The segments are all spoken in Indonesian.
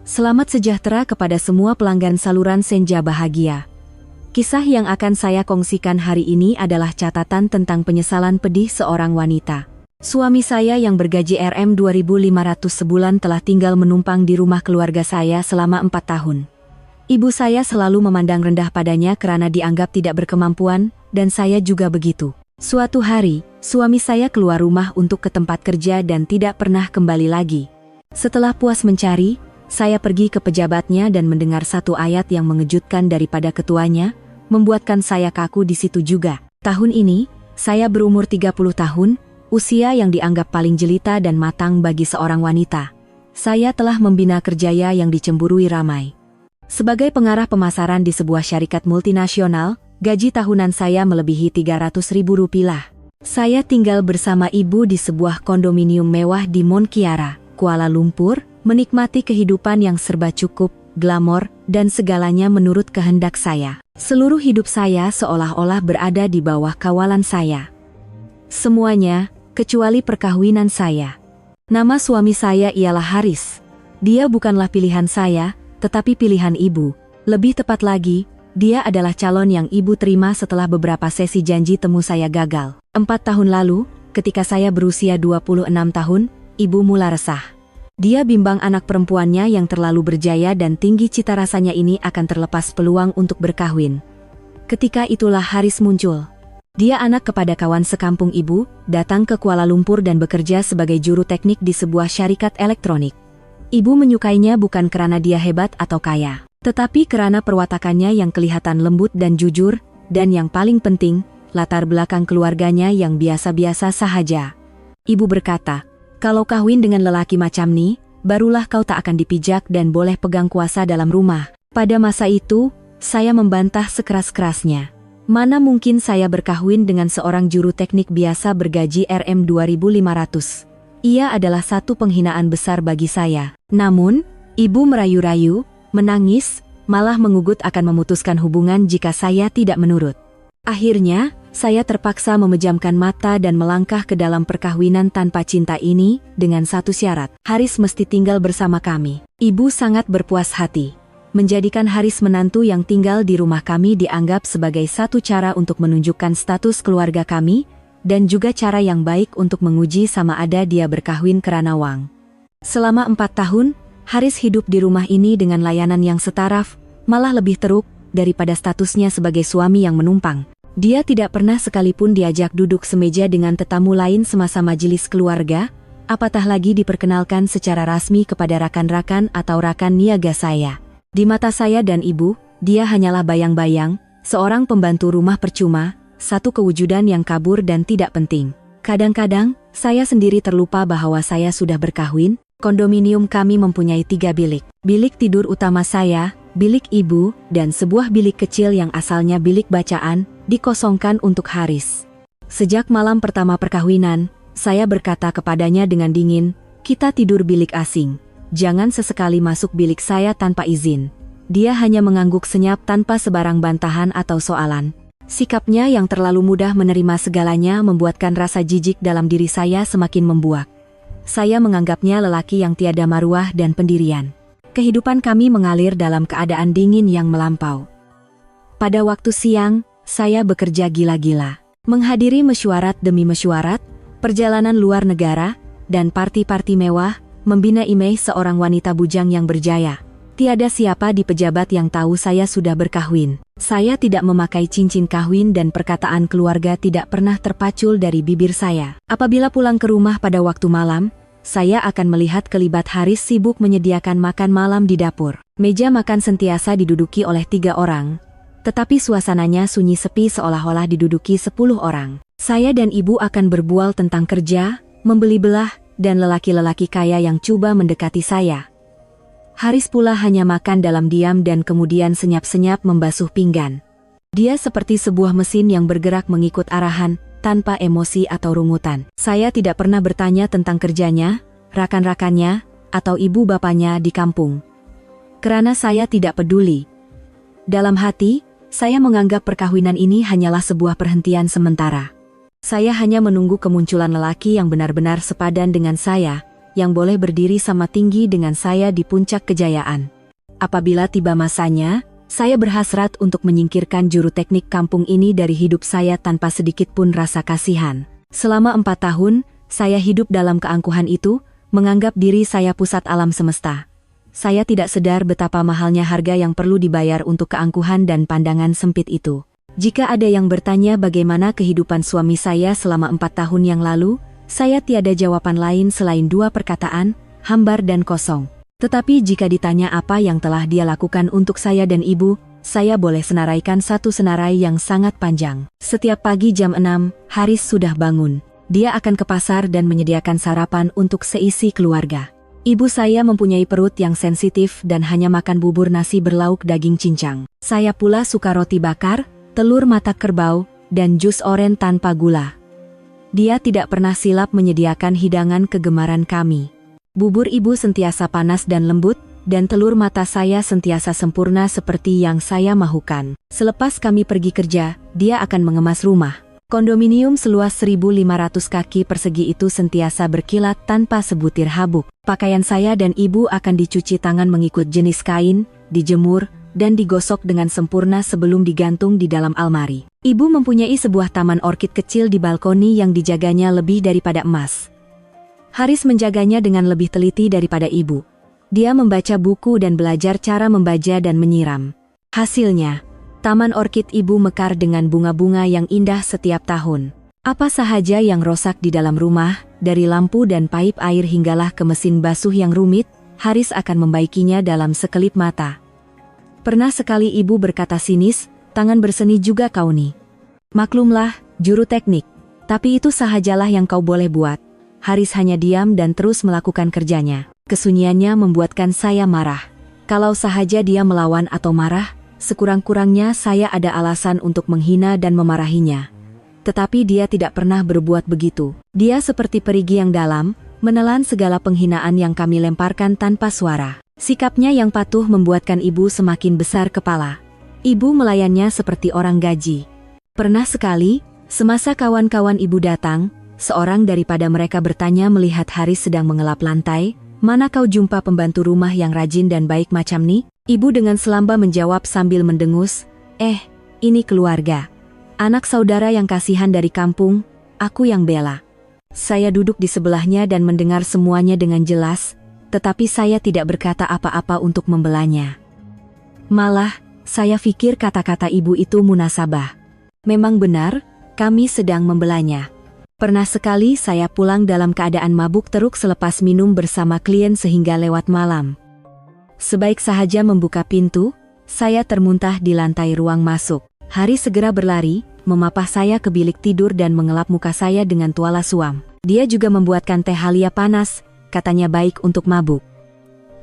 Selamat sejahtera kepada semua pelanggan saluran Senja Bahagia. Kisah yang akan saya kongsikan hari ini adalah catatan tentang penyesalan pedih seorang wanita. Suami saya yang bergaji Rp 2.500 sebulan telah tinggal menumpang di rumah keluarga saya selama 4 tahun. Ibu saya selalu memandang rendah padanya karena dianggap tidak berkemampuan, dan saya juga begitu. Suatu hari, suami saya keluar rumah untuk ke tempat kerja dan tidak pernah kembali lagi. Setelah puas mencari, saya pergi ke pejabatnya dan mendengar satu ayat yang mengejutkan daripada ketuanya, membuatkan saya kaku di situ juga. Tahun ini, saya berumur 30 tahun, usia yang dianggap paling jelita dan matang bagi seorang wanita. Saya telah membina kerjaya yang dicemburui ramai. Sebagai pengarah pemasaran di sebuah syarikat multinasional, gaji tahunan saya melebihi Rp300.000. Saya tinggal bersama ibu di sebuah kondominium mewah di Mont Kiara, Kuala Lumpur, menikmati kehidupan yang serba cukup, glamor, dan segalanya menurut kehendak saya. Seluruh hidup saya seolah-olah berada di bawah kawalan saya. Semuanya, kecuali perkawinan saya. Nama suami saya ialah Haris. Dia bukanlah pilihan saya, tetapi pilihan ibu. Lebih tepat lagi, dia adalah calon yang ibu terima setelah beberapa sesi janji temu saya gagal. 4 tahun lalu, ketika saya berusia 26 tahun, ibu mula resah. Dia bimbang anak perempuannya yang terlalu berjaya dan tinggi cita rasanya ini akan terlepas peluang untuk berkahwin. Ketika itulah Haris muncul. Dia anak kepada kawan sekampung ibu, datang ke Kuala Lumpur dan bekerja sebagai juru teknik di sebuah syarikat elektronik. Ibu menyukainya bukan karena dia hebat atau kaya, tetapi karena perwatakannya yang kelihatan lembut dan jujur, dan yang paling penting, latar belakang keluarganya yang biasa-biasa sahaja. Ibu berkata, "Kalau kawin dengan lelaki macam ni, barulah kau tak akan dipijak dan boleh pegang kuasa dalam rumah." Pada masa itu, saya membantah sekeras-kerasnya. Mana mungkin saya berkahwin dengan seorang juru teknik biasa bergaji Rp 2.500. Ia adalah satu penghinaan besar bagi saya. Namun, ibu merayu-rayu, menangis, malah mengugut akan memutuskan hubungan jika saya tidak menurut. Akhirnya, saya terpaksa memejamkan mata dan melangkah ke dalam perkahwinan tanpa cinta ini, dengan satu syarat. Haris mesti tinggal bersama kami. Ibu sangat berpuas hati. Menjadikan Haris menantu yang tinggal di rumah kami dianggap sebagai satu cara untuk menunjukkan status keluarga kami, dan juga cara yang baik untuk menguji sama ada dia berkahwin kerana wang. Selama 4 tahun, Haris hidup di rumah ini dengan layanan yang setaraf, malah lebih teruk daripada statusnya sebagai suami yang menumpang. Dia tidak pernah sekalipun diajak duduk semeja dengan tetamu lain semasa majelis keluarga, apatah lagi diperkenalkan secara rasmi kepada rakan-rakan atau rakan niaga saya. Di mata saya dan ibu, dia hanyalah bayang-bayang, seorang pembantu rumah percuma, satu kewujudan yang kabur dan tidak penting. Kadang-kadang, saya sendiri terlupa bahwa saya sudah berkahwin. Kondominium kami mempunyai 3 bilik. Bilik tidur utama saya, bilik ibu, dan sebuah bilik kecil yang asalnya bilik bacaan, dikosongkan untuk Haris. Sejak malam pertama perkawinan, saya berkata kepadanya dengan dingin, "Kita tidur bilik asing. Jangan sesekali masuk bilik saya tanpa izin." Dia hanya mengangguk senyap tanpa sebarang bantahan atau soalan. Sikapnya yang terlalu mudah menerima segalanya membuatkan rasa jijik dalam diri saya semakin membuak. Saya menganggapnya lelaki yang tiada maruah dan pendirian. Kehidupan kami mengalir dalam keadaan dingin yang melampau. Pada waktu siang, saya bekerja gila-gila. Menghadiri mesyuarat demi mesyuarat, perjalanan luar negara, dan parti-parti mewah, membina imej seorang wanita bujang yang berjaya. Tiada siapa di pejabat yang tahu saya sudah berkahwin. Saya tidak memakai cincin kawin dan perkataan keluarga tidak pernah terpacul dari bibir saya. Apabila pulang ke rumah pada waktu malam, saya akan melihat kelibat Haris sibuk menyediakan makan malam di dapur. Meja makan sentiasa diduduki oleh 3 orang, tetapi suasananya sunyi sepi seolah-olah diduduki 10 orang. Saya dan ibu akan berbual tentang kerja, membeli belah, dan lelaki-lelaki kaya yang coba mendekati saya. Haris pula hanya makan dalam diam dan kemudian senyap-senyap membasuh pinggan. Dia seperti sebuah mesin yang bergerak mengikut arahan, tanpa emosi atau rungutan. Saya tidak pernah bertanya tentang kerjanya, rakan-rakannya, atau ibu bapaknya di kampung. Karena saya tidak peduli. Dalam hati, saya menganggap perkawinan ini hanyalah sebuah perhentian sementara. Saya hanya menunggu kemunculan lelaki yang benar-benar sepadan dengan saya, yang boleh berdiri sama tinggi dengan saya di puncak kejayaan. Apabila tiba masanya, saya berhasrat untuk menyingkirkan juru teknik kampung ini dari hidup saya tanpa sedikit pun rasa kasihan. Selama 4 tahun, saya hidup dalam keangkuhan itu, menganggap diri saya pusat alam semesta. Saya tidak sadar betapa mahalnya harga yang perlu dibayar untuk keangkuhan dan pandangan sempit itu. Jika ada yang bertanya bagaimana kehidupan suami saya selama 4 tahun yang lalu, saya tiada jawaban lain selain 2 perkataan, hambar dan kosong. Tetapi jika ditanya apa yang telah dia lakukan untuk saya dan ibu, saya boleh senaraikan satu senarai yang sangat panjang. Setiap pagi jam 6, Haris sudah bangun. Dia akan ke pasar dan menyediakan sarapan untuk seisi keluarga. Ibu saya mempunyai perut yang sensitif dan hanya makan bubur nasi berlauk daging cincang. Saya pula suka roti bakar, telur mata kerbau, dan jus oren tanpa gula. Dia tidak pernah silap menyediakan hidangan kegemaran kami. Bubur ibu sentiasa panas dan lembut, dan telur mata saya sentiasa sempurna seperti yang saya mahukan. Selepas kami pergi kerja, dia akan mengemas rumah. Kondominium seluas 1.500 kaki persegi itu sentiasa berkilat tanpa sebutir habuk. Pakaian saya dan ibu akan dicuci tangan mengikut jenis kain, dijemur, dan digosok dengan sempurna sebelum digantung di dalam almari. Ibu mempunyai sebuah taman orkid kecil di balkoni yang dijaganya lebih daripada emas. Haris menjaganya dengan lebih teliti daripada ibu. Dia membaca buku dan belajar cara membaca dan menyiram. Hasilnya, taman orkid ibu mekar dengan bunga-bunga yang indah setiap tahun. Apa sahaja yang rosak di dalam rumah, dari lampu dan paip air hinggalah ke mesin basuh yang rumit, Haris akan membaikinya dalam sekelip mata. Pernah sekali ibu berkata sinis, tangan berseni juga kau nih. Maklumlah, juru teknik. Tapi itu sahajalah yang kau boleh buat. Haris hanya diam dan terus melakukan kerjanya. Kesunyiannya membuatkan saya marah. Kalau sahaja dia melawan atau marah, sekurang-kurangnya saya ada alasan untuk menghina dan memarahinya. Tetapi dia tidak pernah berbuat begitu. Dia seperti perigi yang dalam, menelan segala penghinaan yang kami lemparkan tanpa suara. Sikapnya yang patuh membuatkan ibu semakin besar kepala. Ibu melayannya seperti orang gaji. Pernah sekali, semasa kawan-kawan ibu datang, seorang daripada mereka bertanya melihat Haris sedang mengelap lantai, "Mana kau jumpa pembantu rumah yang rajin dan baik macam ni?" Ibu dengan selamba menjawab sambil mendengus, "Ini keluarga. Anak saudara yang kasihan dari kampung, aku yang bela." Saya duduk di sebelahnya dan mendengar semuanya dengan jelas, tetapi saya tidak berkata apa-apa untuk membelanya. Malah, saya pikir kata-kata ibu itu munasabah. Memang benar, kami sedang membelanya. Pernah sekali saya pulang dalam keadaan mabuk teruk selepas minum bersama klien sehingga lewat malam. Sebaik sahaja membuka pintu, saya termuntah di lantai ruang masuk. Haris segera berlari, memapah saya ke bilik tidur dan mengelap muka saya dengan tuala suam. Dia juga membuatkan teh halia panas, katanya baik untuk mabuk.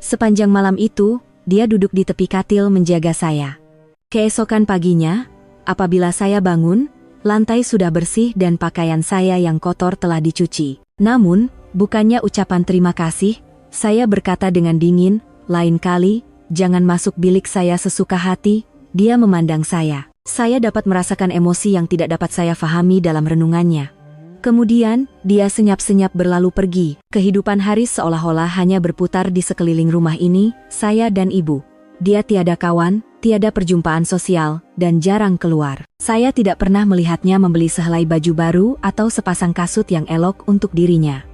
Sepanjang malam itu, dia duduk di tepi katil menjaga saya. Keesokan paginya, apabila saya bangun, lantai sudah bersih dan pakaian saya yang kotor telah dicuci. Namun, bukannya ucapan terima kasih, saya berkata dengan dingin, "Lain kali, jangan masuk bilik saya sesuka hati." Dia memandang saya. Saya dapat merasakan emosi yang tidak dapat saya fahami dalam renungannya. Kemudian, dia senyap-senyap berlalu pergi. Kehidupan Haris seolah-olah hanya berputar di sekeliling rumah ini, saya dan ibu. Dia tiada kawan, tiada perjumpaan sosial, dan jarang keluar. Saya tidak pernah melihatnya membeli sehelai baju baru atau sepasang kasut yang elok untuk dirinya.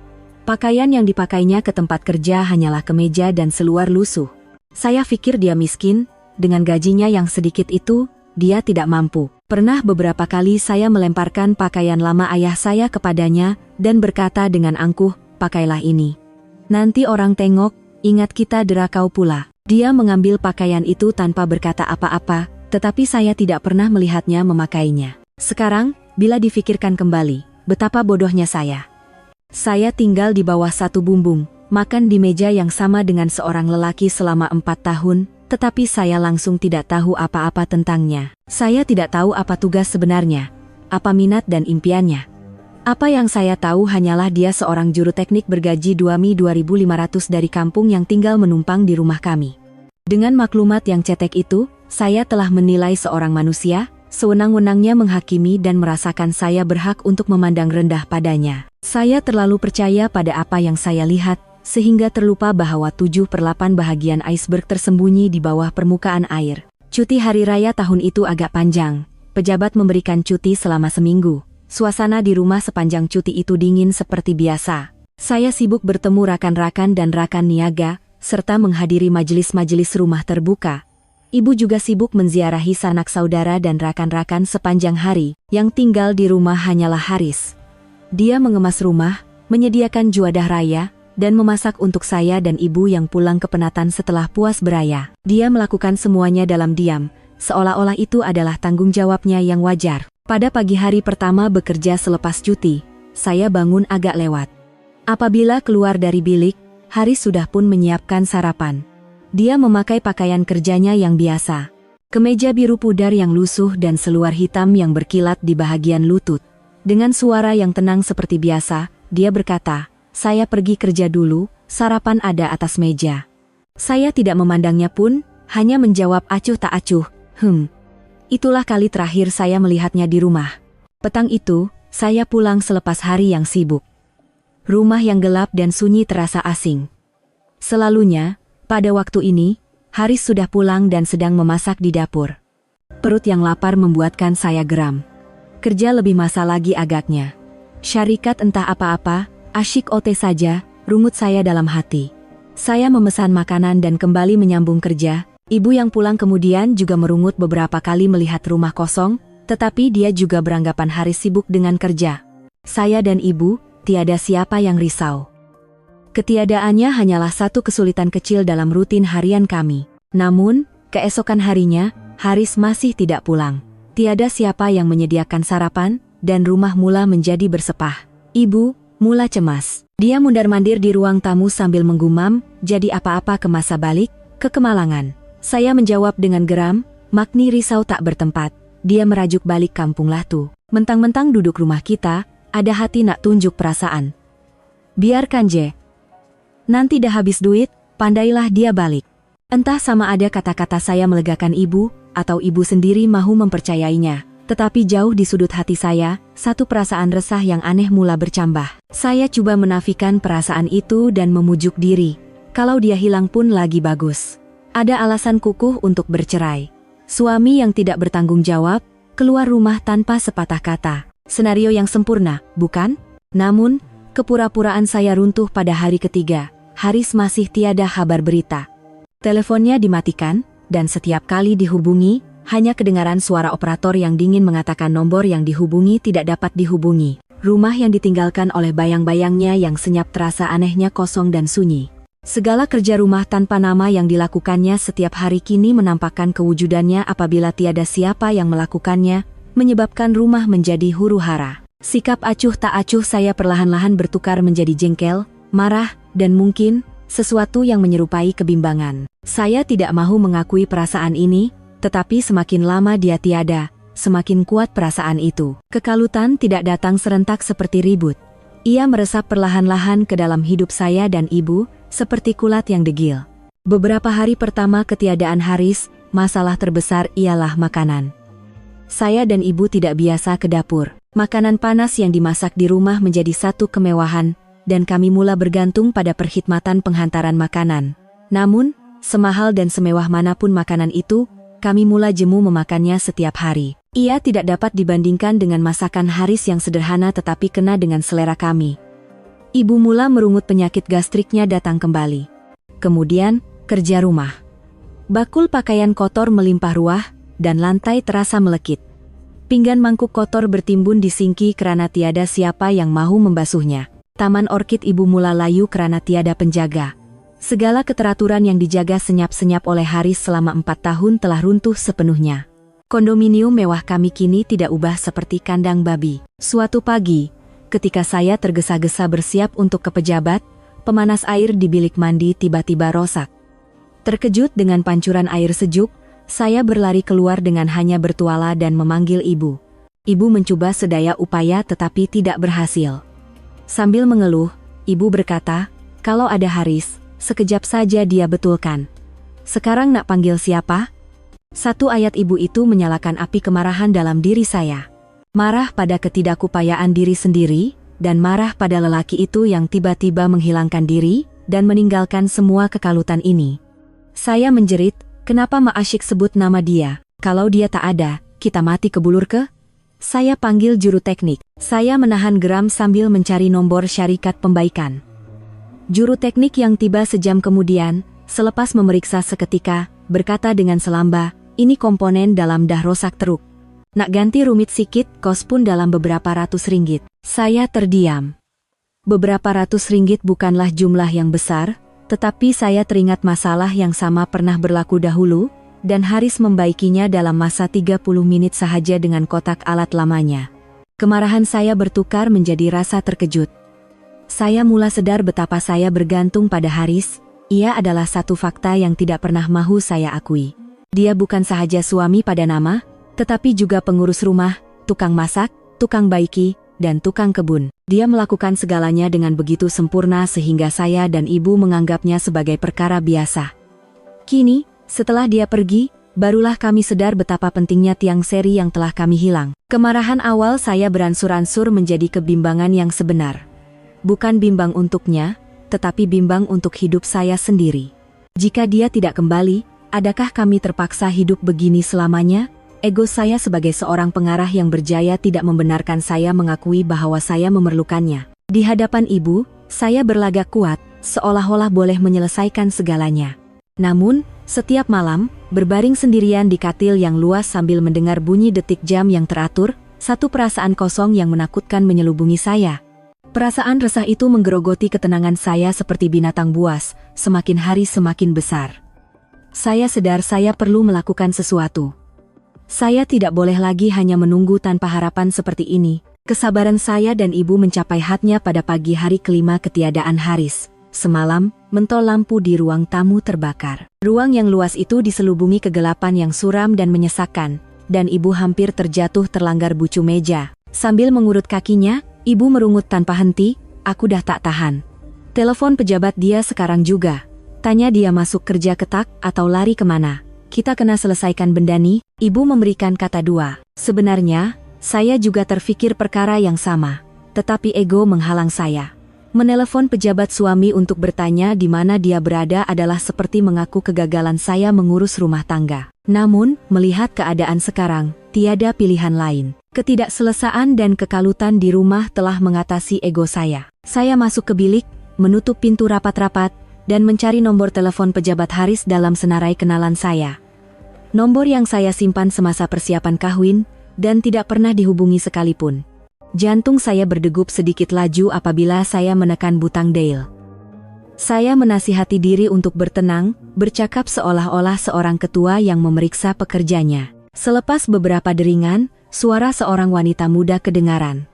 Pakaian yang dipakainya ke tempat kerja hanyalah kemeja dan seluar lusuh. Saya pikir dia miskin, dengan gajinya yang sedikit itu, dia tidak mampu. Pernah beberapa kali saya melemparkan pakaian lama ayah saya kepadanya, dan berkata dengan angkuh, "Pakailah ini. Nanti orang tengok, ingat kita derakau pula." Dia mengambil pakaian itu tanpa berkata apa-apa, tetapi saya tidak pernah melihatnya memakainya. Sekarang, bila difikirkan kembali, betapa bodohnya saya. Saya tinggal di bawah satu bumbung, makan di meja yang sama dengan seorang lelaki selama 4 tahun, tetapi saya langsung tidak tahu apa-apa tentangnya. Saya tidak tahu apa tugas sebenarnya, apa minat dan impiannya. Apa yang saya tahu hanyalah dia seorang juru teknik bergaji 2.500 dari kampung yang tinggal menumpang di rumah kami. Dengan maklumat yang cetek itu, saya telah menilai seorang manusia, sewenang-wenangnya menghakimi dan merasakan saya berhak untuk memandang rendah padanya. Saya terlalu percaya pada apa yang saya lihat, sehingga terlupa bahwa 7/8 bahagian iceberg tersembunyi di bawah permukaan air. Cuti hari raya tahun itu agak panjang. Pejabat memberikan cuti selama seminggu. Suasana di rumah sepanjang cuti itu dingin seperti biasa. Saya sibuk bertemu rakan-rakan dan rakan niaga, serta menghadiri majelis-majelis rumah terbuka. Ibu juga sibuk menziarahi sanak saudara dan rakan-rakan sepanjang hari. Yang tinggal di rumah hanyalah Haris. Dia mengemas rumah, menyediakan juadah raya, dan memasak untuk saya dan ibu yang pulang ke penatan setelah puas beraya. Dia melakukan semuanya dalam diam, seolah-olah itu adalah tanggung jawabnya yang wajar. Pada pagi hari pertama bekerja selepas cuti, saya bangun agak lewat. Apabila keluar dari bilik, Haris sudah pun menyiapkan sarapan. Dia memakai pakaian kerjanya yang biasa. Kemeja biru pudar yang lusuh dan seluar hitam yang berkilat di bahagian lutut. Dengan suara yang tenang seperti biasa, dia berkata, "Saya pergi kerja dulu, sarapan ada atas meja." Saya tidak memandangnya pun, hanya menjawab acuh tak acuh, Itulah kali terakhir saya melihatnya di rumah. Petang itu, saya pulang selepas hari yang sibuk. Rumah yang gelap dan sunyi terasa asing. Selalunya, pada waktu ini, Haris sudah pulang dan sedang memasak di dapur. Perut yang lapar membuatkan saya geram. Kerja lebih masa lagi agaknya. Syarikat entah apa-apa, asyik OT saja, rungut saya dalam hati. Saya memesan makanan dan kembali menyambung kerja. Ibu yang pulang kemudian juga merungut beberapa kali melihat rumah kosong, tetapi dia juga beranggapan Haris sibuk dengan kerja. Saya dan ibu, tiada siapa yang risau. Ketiadaannya hanyalah satu kesulitan kecil dalam rutin harian kami. Namun, keesokan harinya, Haris masih tidak pulang. Tiada siapa yang menyediakan sarapan, dan rumah mula menjadi bersepah. Ibu mula cemas. Dia mundar-mandir di ruang tamu sambil menggumam, "Jadi apa-apa ke masa balik, ke Kemalangan." Saya menjawab dengan geram, "Magni risau tak bertempat. Dia merajuk balik kampung lah tuh. Mentang-mentang duduk rumah kita, ada hati nak tunjuk perasaan. Biarkan je. Nanti dah habis duit, pandailah dia balik." Entah sama ada kata-kata saya melegakan ibu, atau ibu sendiri mahu mempercayainya. Tetapi jauh di sudut hati saya, satu perasaan resah yang aneh mula bercambah. Saya coba menafikan perasaan itu dan memujuk diri. Kalau dia hilang pun lagi bagus. Ada alasan kukuh untuk bercerai. Suami yang tidak bertanggung jawab, keluar rumah tanpa sepatah kata. Senario yang sempurna, bukan? Namun, kepura-puraan saya runtuh pada hari ketiga. Haris masih tiada kabar berita. Teleponnya dimatikan, dan setiap kali dihubungi, hanya kedengaran suara operator yang dingin mengatakan nomor yang dihubungi tidak dapat dihubungi. Rumah yang ditinggalkan oleh bayang-bayangnya yang senyap terasa anehnya kosong dan sunyi. Segala kerja rumah tanpa nama yang dilakukannya setiap hari kini menampakkan kewujudannya apabila tiada siapa yang melakukannya, menyebabkan rumah menjadi huru-hara. Sikap acuh tak acuh saya perlahan-lahan bertukar menjadi jengkel, marah, dan mungkin sesuatu yang menyerupai kebimbangan. Saya tidak mahu mengakui perasaan ini, tetapi semakin lama dia tiada, semakin kuat perasaan itu. Kekalutan tidak datang serentak seperti ribut. Ia meresap perlahan-lahan ke dalam hidup saya dan ibu, seperti kulat yang degil. Beberapa hari pertama ketiadaan Haris, masalah terbesar ialah makanan. Saya dan ibu tidak biasa ke dapur. Makanan panas yang dimasak di rumah menjadi satu kemewahan, dan kami mula bergantung pada perkhidmatan penghantaran makanan. Namun, semahal dan semewah manapun makanan itu, kami mula jemu memakannya setiap hari. Ia tidak dapat dibandingkan dengan masakan Haris yang sederhana tetapi kena dengan selera kami. Ibu mula merungut penyakit gastriknya datang kembali. Kemudian, kerja rumah. Bakul pakaian kotor melimpah ruah, dan lantai terasa melekit. Pinggan mangkuk kotor bertimbun di singki kerana tiada siapa yang mahu membasuhnya. Taman orkid ibu mula layu kerana tiada penjaga. Segala keteraturan yang dijaga senyap-senyap oleh Haris selama 4 tahun telah runtuh sepenuhnya. Kondominium mewah kami kini tidak ubah seperti kandang babi. Suatu pagi, ketika saya tergesa-gesa bersiap untuk ke pejabat, pemanas air di bilik mandi tiba-tiba rosak. Terkejut dengan pancuran air sejuk, saya berlari keluar dengan hanya bertuala dan memanggil ibu. Ibu mencoba sedaya upaya tetapi tidak berhasil. Sambil mengeluh, ibu berkata, "Kalau ada Haris, sekejap saja dia betulkan. Sekarang nak panggil siapa?" Satu ayat ibu itu menyalakan api kemarahan dalam diri saya. Marah pada ketidakupayaan diri sendiri, dan marah pada lelaki itu yang tiba-tiba menghilangkan diri, dan meninggalkan semua kekalutan ini. Saya menjerit, kenapa Ma asyik sebut nama dia? Kalau dia tak ada, kita mati kebulur ke? Saya panggil juru teknik. Saya menahan geram sambil mencari nomor syarikat pembaikan. Juru teknik yang tiba sejam kemudian, selepas memeriksa seketika, berkata dengan selamba, ini komponen dalam dah rosak teruk. Nak ganti rumit sikit, kos pun dalam beberapa ratus ringgit. Saya terdiam. Beberapa ratus ringgit bukanlah jumlah yang besar, tetapi saya teringat masalah yang sama pernah berlaku dahulu, dan Haris membaikinya dalam masa 30 menit sahaja dengan kotak alat lamanya. Kemarahan saya bertukar menjadi rasa terkejut. Saya mula sadar betapa saya bergantung pada Haris. Ia adalah satu fakta yang tidak pernah mahu saya akui. Dia bukan sahaja suami pada nama, tetapi juga pengurus rumah, tukang masak, tukang baiki, dan tukang kebun. Dia melakukan segalanya dengan begitu sempurna sehingga saya dan ibu menganggapnya sebagai perkara biasa. Kini, setelah dia pergi, barulah kami sadar betapa pentingnya tiang seri yang telah kami hilang. Kemarahan awal saya beransur-ansur menjadi kebimbangan yang sebenar. Bukan bimbang untuknya, tetapi bimbang untuk hidup saya sendiri. Jika dia tidak kembali, adakah kami terpaksa hidup begini selamanya? Ego saya sebagai seorang pengarah yang berjaya tidak membenarkan saya mengakui bahwa saya memerlukannya. Di hadapan ibu, saya berlagak kuat, seolah-olah boleh menyelesaikan segalanya. Namun, setiap malam, berbaring sendirian di katil yang luas sambil mendengar bunyi detik jam yang teratur, satu perasaan kosong yang menakutkan menyelubungi saya. Perasaan resah itu menggerogoti ketenangan saya seperti binatang buas, semakin hari semakin besar. Saya sadar saya perlu melakukan sesuatu. Saya tidak boleh lagi hanya menunggu tanpa harapan seperti ini. Kesabaran saya dan ibu mencapai hadnya pada pagi hari kelima ketiadaan Haris. Semalam, mentol lampu di ruang tamu terbakar. Ruang yang luas itu diselubungi kegelapan yang suram dan menyesakkan, dan ibu hampir terjatuh terlanggar bucu meja. Sambil mengurut kakinya, ibu merungut tanpa henti, aku dah tak tahan. Telepon pejabat dia sekarang juga. Tanya dia masuk kerja ketak atau lari kemana. Kita kena selesaikan benda nih, ibu memberikan kata dua. Sebenarnya, saya juga terfikir perkara yang sama, tetapi ego menghalang saya. Menelepon pejabat suami untuk bertanya di mana dia berada adalah seperti mengaku kegagalan saya mengurus rumah tangga. Namun, melihat keadaan sekarang, tiada pilihan lain. Ketidakselesaan dan kekalutan di rumah telah mengatasi ego saya. Saya masuk ke bilik, menutup pintu rapat-rapat, dan mencari nomor telepon pejabat Haris dalam senarai kenalan saya. Nomor yang saya simpan semasa persiapan kawin, dan tidak pernah dihubungi sekalipun. Jantung saya berdegup sedikit laju apabila saya menekan butang dial. Saya menasihati diri untuk bertenang, bercakap seolah-olah seorang ketua yang memeriksa pekerjanya. Selepas beberapa deringan, suara seorang wanita muda kedengaran.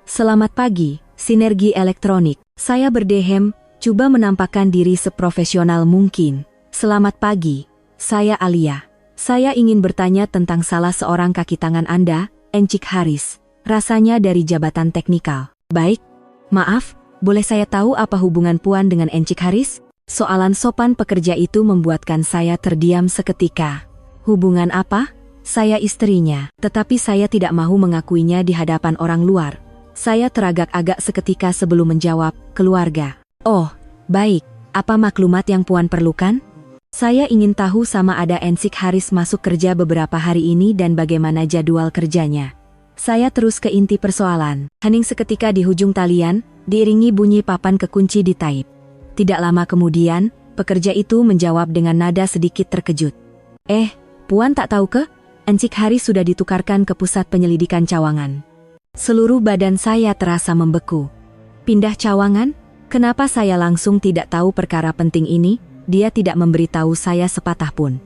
Selamat pagi, Sinergi Elektronik. Saya berdehem, coba menampakkan diri seprofesional mungkin. Selamat pagi, saya Alia. Saya ingin bertanya tentang salah seorang kaki tangan Anda, Encik Haris. Rasanya dari jabatan teknikal. Baik, maaf, boleh saya tahu apa hubungan Puan dengan Encik Haris? Soalan sopan pekerja itu membuatkan saya terdiam seketika. Hubungan apa? Saya istrinya, tetapi saya tidak mahu mengakuinya di hadapan orang luar. Saya teragak-agak seketika sebelum menjawab, keluarga. Oh, baik, apa maklumat yang Puan perlukan? Saya ingin tahu sama ada Encik Haris masuk kerja beberapa hari ini dan bagaimana jadwal kerjanya. Saya terus ke inti persoalan. Hening seketika di hujung talian, diiringi bunyi papan kekunci di taip. Tidak lama kemudian, pekerja itu menjawab dengan nada sedikit terkejut. Puan tak tahu ke? Encik Haris sudah ditukarkan ke pusat penyelidikan Cawangan. Seluruh badan saya terasa membeku. Pindah Cawangan? Kenapa saya langsung tidak tahu perkara penting ini? Dia tidak memberitahu saya sepatah pun.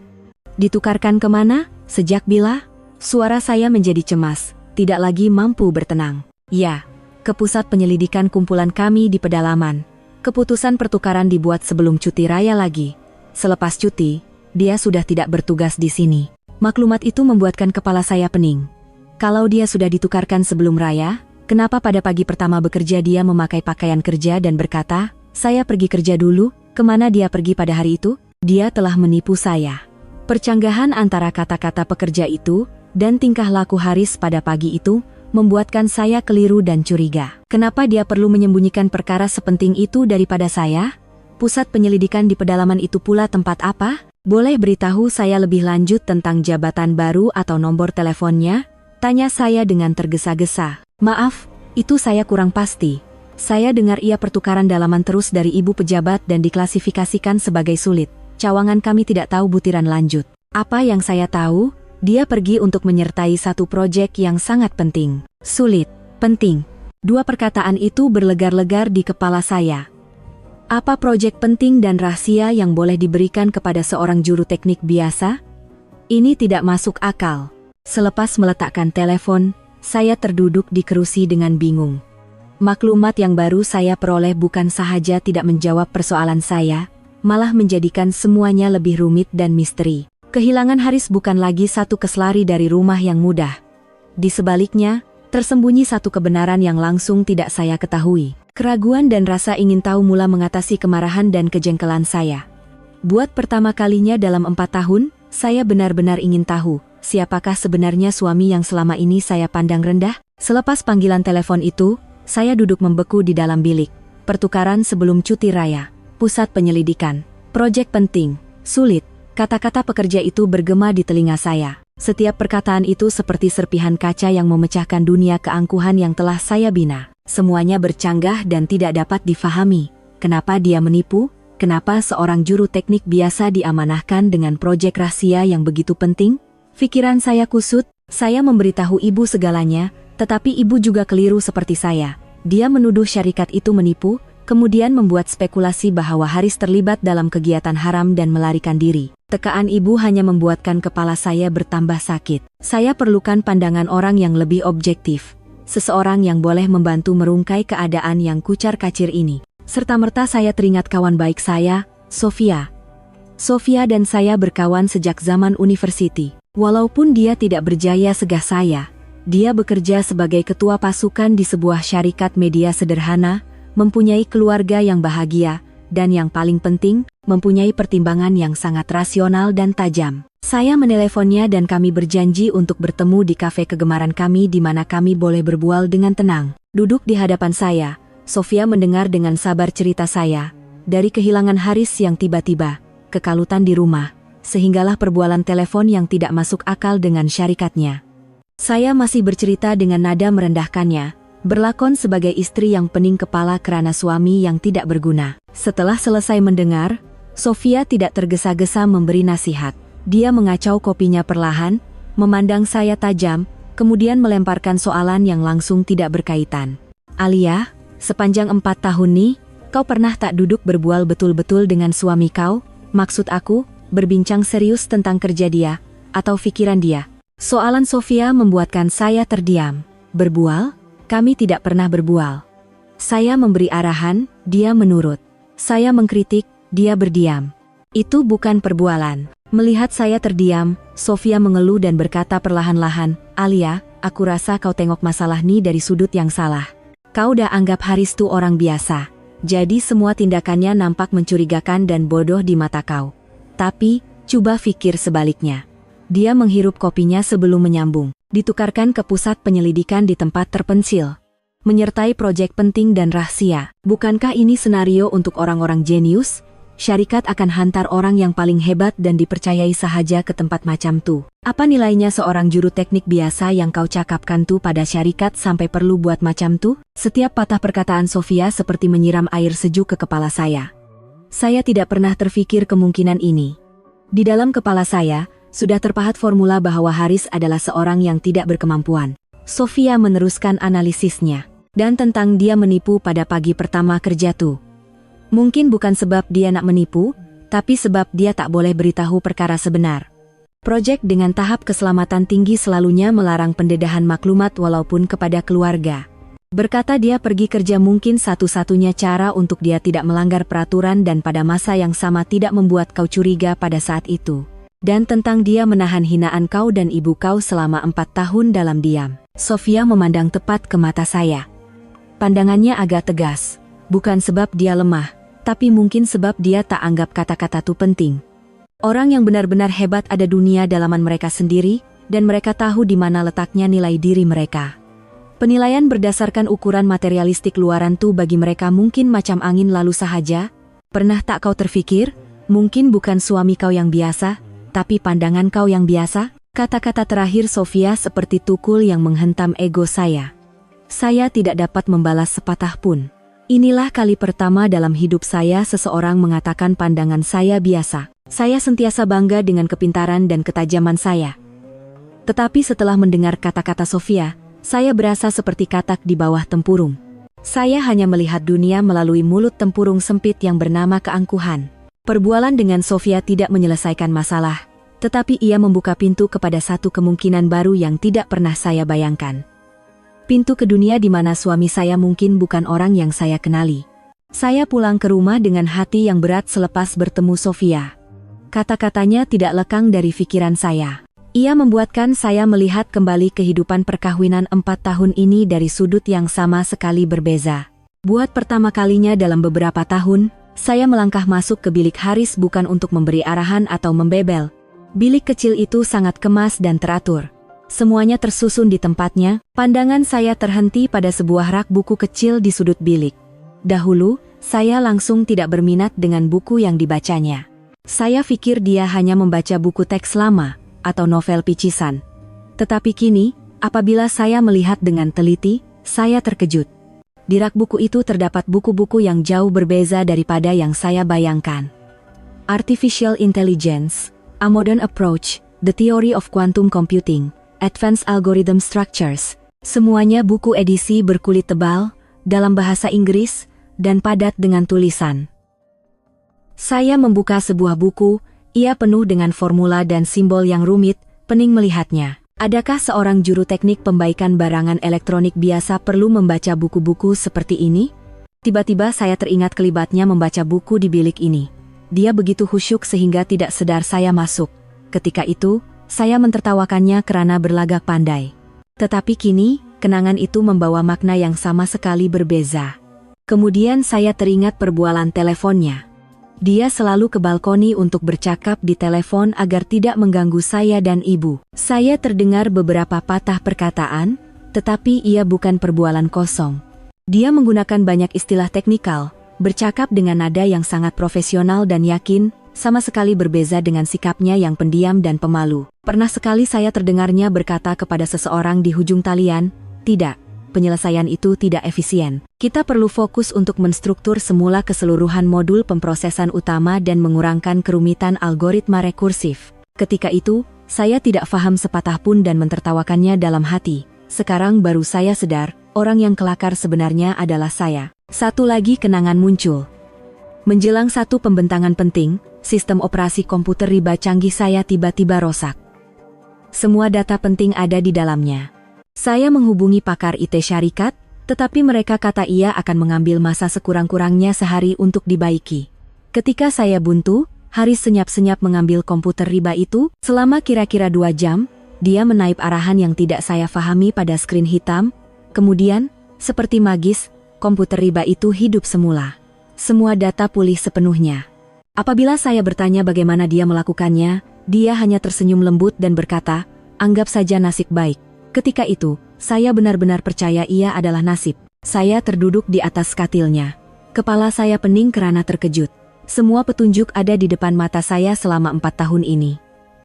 Ditukarkan kemana? Sejak bila? Suara saya menjadi cemas. Tidak lagi mampu bertenang. Ya, ke pusat penyelidikan kumpulan kami di pedalaman. Keputusan pertukaran dibuat sebelum cuti raya lagi. Selepas cuti, dia sudah tidak bertugas di sini. Maklumat itu membuatkan kepala saya pening. Kalau dia sudah ditukarkan sebelum raya, kenapa pada pagi pertama bekerja dia memakai pakaian kerja dan berkata, saya pergi kerja dulu, kemana dia pergi pada hari itu? Dia telah menipu saya. Percanggahan antara kata-kata pekerja itu dan tingkah laku Haris pada pagi itu membuatkan saya keliru dan curiga. Kenapa dia perlu menyembunyikan perkara sepenting itu daripada saya? Pusat penyelidikan di pedalaman itu pula tempat apa? Boleh beritahu saya lebih lanjut tentang jabatan baru atau nomor teleponnya? Tanya saya dengan tergesa-gesa. Maaf, itu saya kurang pasti. Saya dengar ia pertukaran dalaman terus dari ibu pejabat dan diklasifikasikan sebagai sulit. Cawangan kami tidak tahu butiran lanjut. Apa yang saya tahu, dia pergi untuk menyertai satu proyek yang sangat penting. Sulit, penting. Dua perkataan itu berlegar-legar di kepala saya. Apa proyek penting dan rahasia yang boleh diberikan kepada seorang juru teknik biasa? Ini tidak masuk akal. Selepas meletakkan telepon, saya terduduk di kerusi dengan bingung. Maklumat yang baru saya peroleh bukan sahaja tidak menjawab persoalan saya, malah menjadikan semuanya lebih rumit dan misteri. Kehilangan Haris bukan lagi satu keselari dari rumah yang mudah. Di sebaliknya, tersembunyi satu kebenaran yang langsung tidak saya ketahui. Keraguan dan rasa ingin tahu mula mengatasi kemarahan dan kejengkelan saya. Buat pertama kalinya dalam 4 tahun, saya benar-benar ingin tahu, siapakah sebenarnya suami yang selama ini saya pandang rendah? Selepas panggilan telepon itu, saya duduk membeku di dalam bilik. Pertukaran sebelum cuti raya. Pusat penyelidikan. Proyek penting. Sulit. Kata-kata pekerja itu bergema di telinga saya. Setiap perkataan itu seperti serpihan kaca yang memecahkan dunia keangkuhan yang telah saya bina. Semuanya bercanggah dan tidak dapat difahami. Kenapa dia menipu? Kenapa seorang juru teknik biasa diamanahkan dengan proyek rahasia yang begitu penting? Pikiran saya kusut, saya memberitahu ibu segalanya, tetapi ibu juga keliru seperti saya. Dia menuduh syarikat itu menipu, kemudian membuat spekulasi bahwa Haris terlibat dalam kegiatan haram dan melarikan diri. Tekaan ibu hanya membuatkan kepala saya bertambah sakit. Saya perlukan pandangan orang yang lebih objektif. Seseorang yang boleh membantu merungkai keadaan yang kucar-kacir ini. Serta-merta saya teringat kawan baik saya, Sofia. Sofia dan saya berkawan sejak zaman university. Walaupun dia tidak berjaya segah saya, dia bekerja sebagai ketua pasukan di sebuah syarikat media sederhana, mempunyai keluarga yang bahagia, dan yang paling penting, mempunyai pertimbangan yang sangat rasional dan tajam. Saya meneleponnya dan kami berjanji untuk bertemu di kafe kegemaran kami di mana kami boleh berbual dengan tenang. Duduk di hadapan saya, Sofia mendengar dengan sabar cerita saya, dari kehilangan Haris yang tiba-tiba, kekalutan di rumah, sehinggalah perbualan telepon yang tidak masuk akal dengan syarikatnya. Saya masih bercerita dengan nada merendahkannya, berlakon sebagai istri yang pening kepala karena suami yang tidak berguna. Setelah selesai mendengar, Sofia tidak tergesa-gesa memberi nasihat. Dia mengacau kopinya perlahan, memandang saya tajam, kemudian melemparkan soalan yang langsung tidak berkaitan. Alia, sepanjang 4 tahun nih, kau pernah tak duduk berbual betul-betul dengan suami kau? Maksud aku, berbincang serius tentang kerja dia, atau pikiran dia. Soalan Sofia membuatkan saya terdiam. Berbual? Kami tidak pernah berbual. Saya memberi arahan, dia menurut. Saya mengkritik, dia berdiam. Itu bukan perbualan. Melihat saya terdiam, Sofia mengeluh dan berkata perlahan-lahan, Alia, aku rasa kau tengok masalah ini dari sudut yang salah. Kau udah anggap Haris tuh orang biasa. Jadi semua tindakannya nampak mencurigakan dan bodoh di mata kau. Tapi, coba pikir sebaliknya. Dia menghirup kopinya sebelum menyambung. Ditukarkan ke pusat penyelidikan di tempat terpencil. Menyertai proyek penting dan rahasia. Bukankah ini senario untuk orang-orang jenius? Syarikat akan hantar orang yang paling hebat dan dipercayai sahaja ke tempat macam tuh. Apa nilainya seorang juru teknik biasa yang kau cakapkan tuh pada syarikat sampai perlu buat macam tuh? Setiap patah perkataan Sofia seperti menyiram air sejuk ke kepala saya. Saya tidak pernah terfikir kemungkinan ini. Di dalam kepala saya, sudah terpahat formula bahwa Haris adalah seorang yang tidak berkemampuan. Sofia meneruskan analisisnya. Dan tentang dia menipu pada pagi pertama kerja tuh. Mungkin bukan sebab dia nak menipu, tapi sebab dia tak boleh beritahu perkara sebenar. Proyek dengan tahap keselamatan tinggi selalunya melarang pendedahan maklumat walaupun kepada keluarga. Berkata dia pergi kerja mungkin satu-satunya cara untuk dia tidak melanggar peraturan dan pada masa yang sama tidak membuat kau curiga pada saat itu. Dan tentang dia menahan hinaan kau dan ibu kau selama 4 tahun dalam diam. Sofia memandang tepat ke mata saya. Pandangannya agak tegas. Bukan sebab dia lemah, tapi mungkin sebab dia tak anggap kata-kata itu penting. Orang yang benar-benar hebat ada dunia dalaman mereka sendiri, dan mereka tahu di mana letaknya nilai diri mereka. Penilaian berdasarkan ukuran materialistik luaran tuh bagi mereka mungkin macam angin lalu sahaja, Pernah tak kau terfikir, mungkin bukan suami kau yang biasa, tapi pandangan kau yang biasa? Kata-kata terakhir Sofia seperti tukul yang menghentam ego saya. Saya tidak dapat membalas sepatah pun. Inilah kali pertama dalam hidup saya seseorang mengatakan pandangan saya biasa. Saya sentiasa bangga dengan kepintaran dan ketajaman saya. Tetapi setelah mendengar kata-kata Sofia, saya berasa seperti katak di bawah tempurung. Saya hanya melihat dunia melalui mulut tempurung sempit yang bernama keangkuhan. Perbualan dengan Sofia tidak menyelesaikan masalah, tetapi ia membuka pintu kepada satu kemungkinan baru yang tidak pernah saya bayangkan. Pintu ke dunia di mana suami saya mungkin bukan orang yang saya kenali. Saya pulang ke rumah dengan hati yang berat selepas bertemu Sofia. Kata-katanya tidak lekang dari pikiran saya. Ia membuatkan saya melihat kembali kehidupan perkawinan 4 tahun ini dari sudut yang sama sekali berbeza. Buat pertama kalinya dalam beberapa tahun, saya melangkah masuk ke bilik Haris bukan untuk memberi arahan atau membebel. Bilik kecil itu sangat kemas dan teratur. Semuanya tersusun di tempatnya. Pandangan saya terhenti pada sebuah rak buku kecil di sudut bilik. Dahulu, saya langsung tidak berminat dengan buku yang dibacanya. Saya pikir dia hanya membaca buku teks lama atau novel picisan. Tetapi kini, apabila saya melihat dengan teliti, saya terkejut. Di rak buku itu terdapat buku-buku yang jauh berbeza daripada yang saya bayangkan. Artificial Intelligence, A Modern Approach, The Theory of Quantum Computing, Advanced Algorithm Structures. Semuanya buku edisi berkulit tebal, dalam bahasa Inggris, dan padat dengan tulisan. Saya membuka sebuah buku. Ia penuh dengan formula dan simbol yang rumit, pening melihatnya. Adakah seorang juru teknik pembaikan barangan elektronik biasa perlu membaca buku-buku seperti ini? Tiba-tiba saya teringat kelibatnya membaca buku di bilik ini. Dia begitu khusyuk sehingga tidak sedar saya masuk. Ketika itu, saya mentertawakannya karena berlagak pandai. Tetapi kini, kenangan itu membawa makna yang sama sekali berbeza. Kemudian saya teringat perbualan teleponnya. Dia selalu ke balkoni untuk bercakap di telepon agar tidak mengganggu saya dan ibu. Saya terdengar beberapa patah perkataan, tetapi ia bukan perbualan kosong. Dia menggunakan banyak istilah teknikal, bercakap dengan nada yang sangat profesional dan yakin, sama sekali berbeza dengan sikapnya yang pendiam dan pemalu. Pernah sekali saya terdengarnya berkata kepada seseorang di ujung talian, "Tidak. Penyelesaian itu tidak efisien. Kita perlu fokus untuk menstruktur semula keseluruhan modul pemrosesan utama dan mengurangkan kerumitan algoritma rekursif." Ketika itu, saya tidak paham sepatah pun dan mentertawakannya dalam hati. Sekarang baru saya sadar, orang yang kelakar sebenarnya adalah saya. Satu lagi kenangan muncul. Menjelang satu pembentangan penting, sistem operasi komputer riba canggih saya tiba-tiba rusak. Semua data penting ada di dalamnya. Saya menghubungi pakar IT syarikat, tetapi mereka kata ia akan mengambil masa sekurang-kurangnya sehari untuk dibaiki. Ketika saya buntu, Haris senyap-senyap mengambil komputer riba itu. Selama kira-kira 2 jam, dia menaip arahan yang tidak saya fahami pada skrin hitam. Kemudian, seperti magis, komputer riba itu hidup semula. Semua data pulih sepenuhnya. Apabila saya bertanya bagaimana dia melakukannya, dia hanya tersenyum lembut dan berkata, "Anggap saja nasib baik." Ketika itu, saya benar-benar percaya ia adalah nasib. Saya terduduk di atas katilnya. Kepala saya pening karena terkejut. Semua petunjuk ada di depan mata saya selama 4 tahun ini.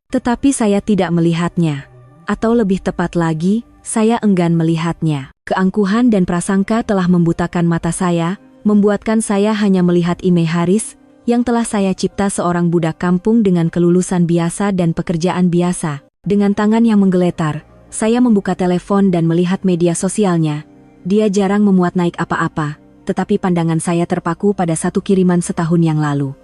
Tetapi saya tidak melihatnya. Atau lebih tepat lagi, saya enggan melihatnya. Keangkuhan dan prasangka telah membutakan mata saya, membuatkan saya hanya melihat imej Haris, yang telah saya cipta seorang budak kampung dengan kelulusan biasa dan pekerjaan biasa. Dengan tangan yang menggeletar, saya membuka telepon dan melihat media sosialnya. Dia jarang memuat naik apa-apa, tetapi pandangan saya terpaku pada satu kiriman setahun yang lalu.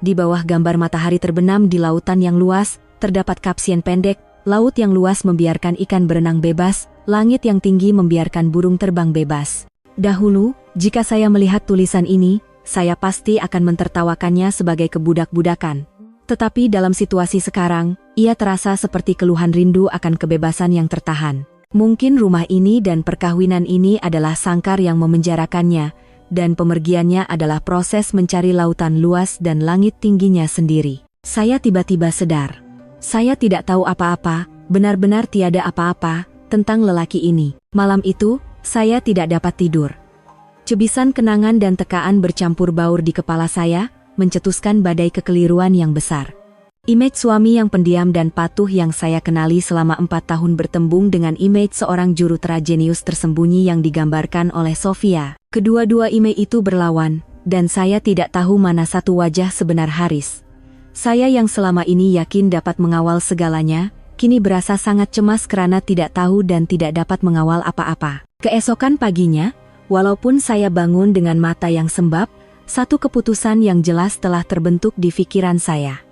Di bawah gambar matahari terbenam di lautan yang luas, terdapat kapsian pendek, laut yang luas membiarkan ikan berenang bebas, langit yang tinggi membiarkan burung terbang bebas. Dahulu, jika saya melihat tulisan ini, saya pasti akan mentertawakannya sebagai kebudak-budakan. Tetapi dalam situasi sekarang, ia terasa seperti keluhan rindu akan kebebasan yang tertahan. Mungkin rumah ini dan perkawinan ini adalah sangkar yang memenjarakannya, dan pemergiannya adalah proses mencari lautan luas dan langit tingginya sendiri. Saya tiba-tiba sadar. Saya tidak tahu apa-apa, benar-benar tiada apa-apa, tentang lelaki ini. Malam itu, saya tidak dapat tidur. Cebisan kenangan dan tekaan bercampur baur di kepala saya. mencetuskan badai kekeliruan yang besar. Image suami yang pendiam dan patuh yang saya kenali selama 4 tahun bertembung dengan image seorang jurutera jenius tersembunyi yang digambarkan oleh Sofia. Kedua-dua image itu berlawan, dan saya tidak tahu mana satu wajah sebenar Haris. Saya yang selama ini yakin dapat mengawal segalanya, kini berasa sangat cemas karena tidak tahu dan tidak dapat mengawal apa-apa. Keesokan paginya, walaupun saya bangun dengan mata yang sembab, satu keputusan yang jelas telah terbentuk di pikiran saya.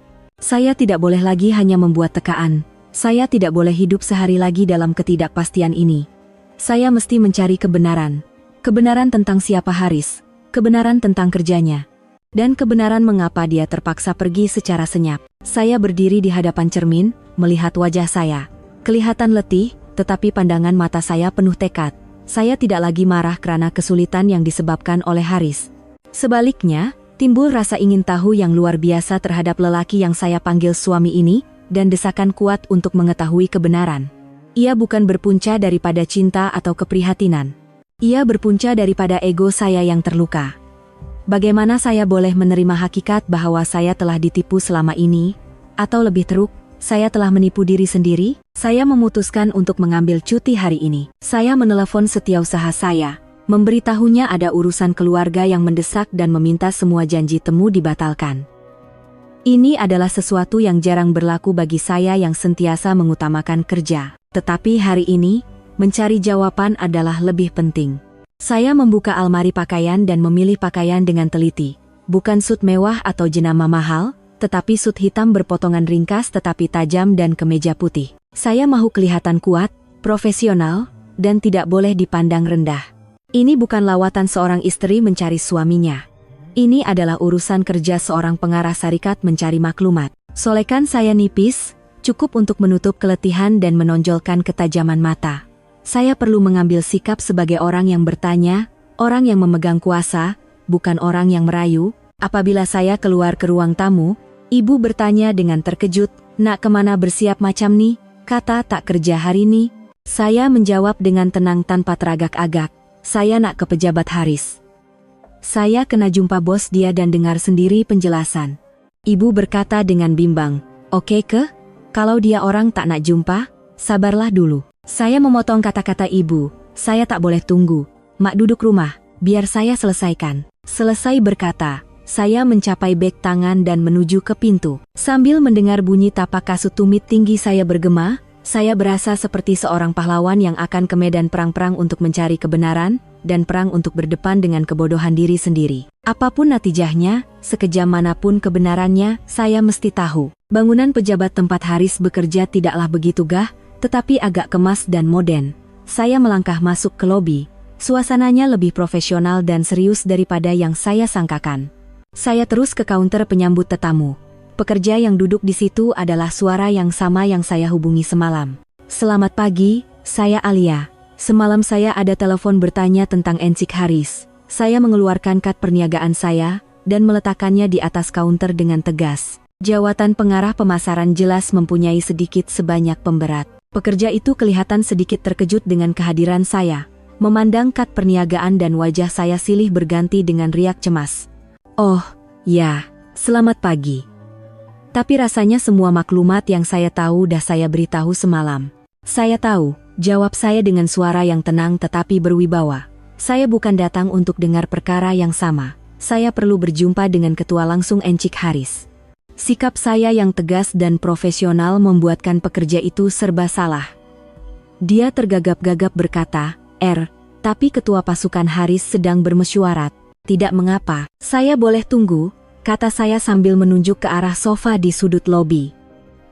Saya tidak boleh lagi hanya membuat tekaan. Saya tidak boleh hidup sehari lagi dalam ketidakpastian ini. Saya mesti mencari kebenaran. Kebenaran tentang siapa Haris, kebenaran tentang kerjanya, dan kebenaran mengapa dia terpaksa pergi secara senyap. Saya berdiri di hadapan cermin, melihat wajah saya. Kelihatan letih, tetapi pandangan mata saya penuh tekad. Saya tidak lagi marah karena kesulitan yang disebabkan oleh Haris. Sebaliknya, timbul rasa ingin tahu yang luar biasa terhadap lelaki yang saya panggil suami ini, dan desakan kuat untuk mengetahui kebenaran. Ia bukan berpunca daripada cinta atau keprihatinan. Ia berpunca daripada ego saya yang terluka. Bagaimana saya boleh menerima hakikat bahwa saya telah ditipu selama ini? Atau lebih teruk, saya telah menipu diri sendiri? Saya memutuskan untuk mengambil cuti hari ini. Saya menelepon setiausaha saya, memberitahunya ada urusan keluarga yang mendesak dan meminta semua janji temu dibatalkan. Ini adalah sesuatu yang jarang berlaku bagi saya yang sentiasa mengutamakan kerja. Tetapi hari ini, mencari jawaban adalah lebih penting. Saya membuka almari pakaian dan memilih pakaian dengan teliti. Bukan sut mewah atau jenama mahal, tetapi sut hitam berpotongan ringkas tetapi tajam dan kemeja putih. Saya mau kelihatan kuat, profesional, dan tidak boleh dipandang rendah. Ini bukan lawatan seorang istri mencari suaminya. Ini adalah urusan kerja seorang pengarah syarikat mencari maklumat. Solekan saya nipis, cukup untuk menutup keletihan dan menonjolkan ketajaman mata. Saya perlu mengambil sikap sebagai orang yang bertanya, orang yang memegang kuasa, bukan orang yang merayu. Apabila saya keluar ke ruang tamu, ibu bertanya dengan terkejut, "Nak kemana bersiap macam nih?" Kata tak kerja hari ini. Saya menjawab dengan tenang tanpa teragak-agak, "Saya nak ke pejabat Haris. Saya kena jumpa bos dia dan dengar sendiri penjelasan." Ibu berkata dengan bimbang, "Oke ke? Kalau dia orang tak nak jumpa, sabarlah dulu." Saya memotong kata-kata ibu, "Saya tak boleh tunggu. Mak duduk rumah, biar saya selesaikan." Selesai berkata, saya mencapai beg tangan dan menuju ke pintu. Sambil mendengar bunyi tapak kasut tumit tinggi saya bergema, saya berasa seperti seorang pahlawan yang akan ke medan perang-perang untuk mencari kebenaran, dan perang untuk berdepan dengan kebodohan diri sendiri. Apapun natijahnya, sekejam manapun kebenarannya, saya mesti tahu. Bangunan pejabat tempat Haris bekerja tidaklah begitu gah, tetapi agak kemas dan modern. Saya melangkah masuk ke lobi. Suasananya lebih profesional dan serius daripada yang saya sangkakan. Saya terus ke kaunter penyambut tetamu. Pekerja yang duduk di situ adalah suara yang sama yang saya hubungi semalam. "Selamat pagi, saya Alia. Semalam saya ada telepon bertanya tentang Encik Haris." Saya mengeluarkan kad perniagaan saya, dan meletakkannya di atas kaunter dengan tegas. Jawatan pengarah pemasaran jelas mempunyai sedikit sebanyak pemberat. Pekerja itu kelihatan sedikit terkejut dengan kehadiran saya. Memandang kad perniagaan dan wajah saya silih berganti dengan riak cemas. "Oh, ya, selamat pagi." Tapi rasanya semua maklumat yang saya tahu dah saya beritahu semalam. "Saya tahu," jawab saya dengan suara yang tenang tetapi berwibawa. "Saya bukan datang untuk dengar perkara yang sama. Saya perlu berjumpa dengan ketua langsung Encik Haris." Sikap saya yang tegas dan profesional membuatkan pekerja itu serba salah. Dia tergagap-gagap berkata, Tapi ketua pasukan Haris sedang bermesyuarat." "Tidak mengapa, saya boleh tunggu," kata saya sambil menunjuk ke arah sofa di sudut lobi.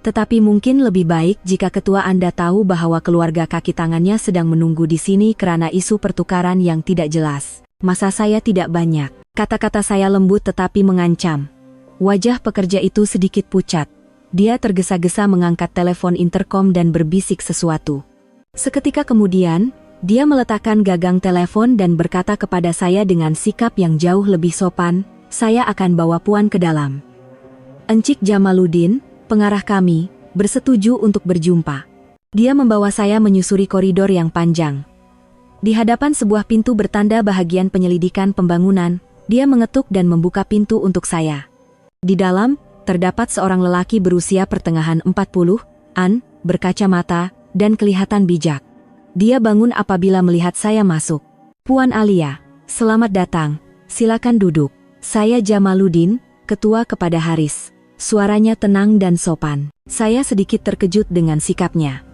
"Tetapi mungkin lebih baik jika ketua Anda tahu bahwa keluarga kaki tangannya sedang menunggu di sini karena isu pertukaran yang tidak jelas." "Masa saya tidak banyak?" Kata-kata saya lembut tetapi mengancam. Wajah pekerja itu sedikit pucat. Dia tergesa-gesa mengangkat telepon interkom dan berbisik sesuatu. Seketika kemudian, dia meletakkan gagang telepon dan berkata kepada saya dengan sikap yang jauh lebih sopan, "Saya akan bawa Puan ke dalam. Encik Jamaluddin, pengarah kami, bersetuju untuk berjumpa." Dia membawa saya menyusuri koridor yang panjang. Di hadapan sebuah pintu bertanda bahagian penyelidikan pembangunan, dia mengetuk dan membuka pintu untuk saya. Di dalam, terdapat seorang lelaki berusia pertengahan 40-an, berkacamata, dan kelihatan bijak. Dia bangun apabila melihat saya masuk. "Puan Alia, selamat datang. Silakan duduk. Saya Jamaluddin, ketua kepada Haris." Suaranya tenang dan sopan. Saya sedikit terkejut dengan sikapnya.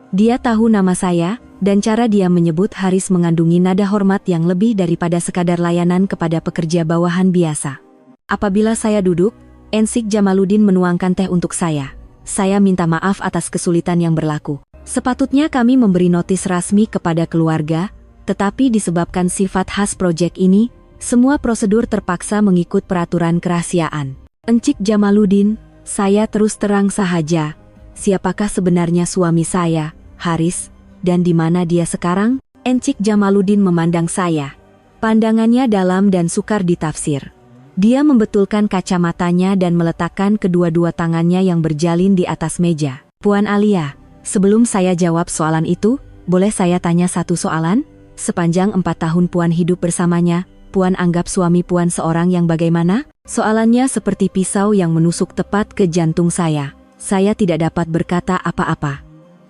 Dia tahu nama saya, dan cara dia menyebut Haris mengandungi nada hormat yang lebih daripada sekadar layanan kepada pekerja bawahan biasa. Apabila saya duduk, Ensik Jamaluddin menuangkan teh untuk saya. Saya minta maaf atas kesulitan yang berlaku. Sepatutnya kami memberi notis rasmi kepada keluarga, tetapi disebabkan sifat khas proyek ini, semua prosedur terpaksa mengikut peraturan kerahasiaan. Encik Jamaluddin, saya terus terang sahaja. Siapakah sebenarnya suami saya, Haris, dan di mana dia sekarang? Encik Jamaluddin memandang saya. Pandangannya dalam dan sukar ditafsir. Dia membetulkan kacamatanya dan meletakkan kedua-dua tangannya yang berjalin di atas meja. "Puan Alia, sebelum saya jawab soalan itu, boleh saya tanya satu soalan? Sepanjang 4 tahun Puan hidup bersamanya, Puan anggap suami Puan seorang yang bagaimana?" Soalannya seperti pisau yang menusuk tepat ke jantung saya. Saya tidak dapat berkata apa-apa.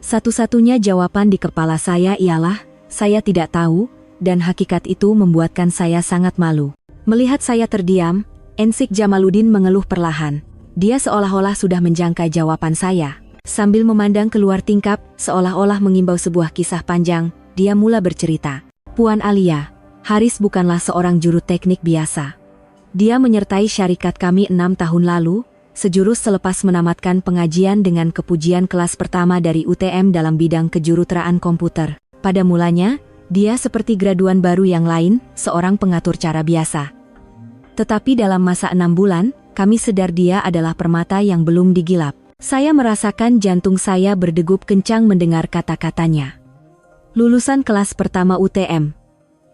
Satu-satunya jawaban di kepala saya ialah, saya tidak tahu, dan hakikat itu membuatkan saya sangat malu. Melihat saya terdiam, Ensik Jamaluddin mengeluh perlahan. Dia seolah-olah sudah menjangkai jawaban saya. Sambil memandang keluar tingkap, seolah-olah mengimbau sebuah kisah panjang, dia mula bercerita. "Puan Alia, Haris bukanlah seorang juru teknik biasa. Dia menyertai syarikat kami 6 tahun lalu, sejurus selepas menamatkan pengajian dengan kepujian kelas pertama dari UTM dalam bidang kejuruteraan komputer. Pada mulanya, dia seperti graduan baru yang lain, seorang pengatur cara biasa. Tetapi dalam masa 6 bulan, kami sadar dia adalah permata yang belum digilap. Saya merasakan jantung saya berdegup kencang mendengar kata-katanya. Lulusan kelas pertama UTM.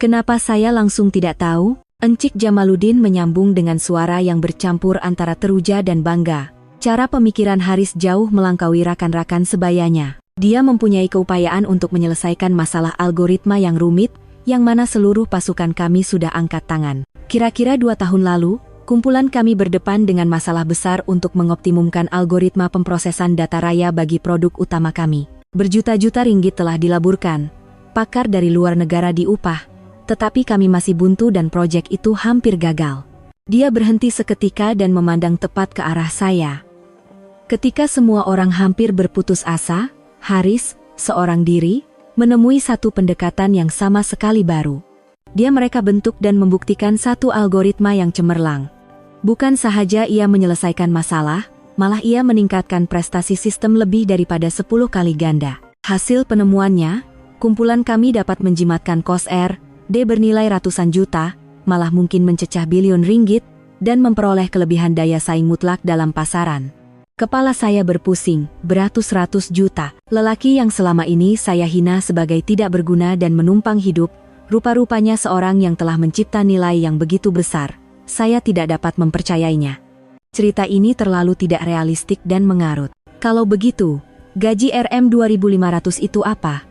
Kenapa saya langsung tidak tahu? Encik Jamaluddin menyambung dengan suara yang bercampur antara teruja dan bangga. Cara pemikiran Haris jauh melampaui rakan-rakan sebayanya. Dia mempunyai keupayaan untuk menyelesaikan masalah algoritma yang rumit, yang mana seluruh pasukan kami sudah angkat tangan. Kira-kira 2 tahun lalu, kumpulan kami berdepan dengan masalah besar untuk mengoptimumkan algoritma pemrosesan data raya bagi produk utama kami. Berjuta-juta ringgit telah dilaburkan. Pakar dari luar negara diupah. Tetapi kami masih buntu dan proyek itu hampir gagal. Dia berhenti seketika dan memandang tepat ke arah saya. Ketika semua orang hampir berputus asa, Haris, seorang diri, menemui satu pendekatan yang sama sekali baru. Dia mereka bentuk dan membuktikan satu algoritma yang cemerlang. Bukan sahaja ia menyelesaikan masalah, malah ia meningkatkan prestasi sistem lebih daripada 10 kali ganda. Hasil penemuannya, kumpulan kami dapat menjimatkan cost R&D bernilai ratusan juta, malah mungkin mencecah bilion ringgit, dan memperoleh kelebihan daya saing mutlak dalam pasaran. Kepala saya berpusing, beratus-ratus juta. Lelaki yang selama ini saya hina sebagai tidak berguna dan menumpang hidup, rupa-rupanya seorang yang telah mencipta nilai yang begitu besar. Saya tidak dapat mempercayainya. Cerita ini terlalu tidak realistik dan mengarut. Kalau begitu, gaji RM 2.500 itu apa?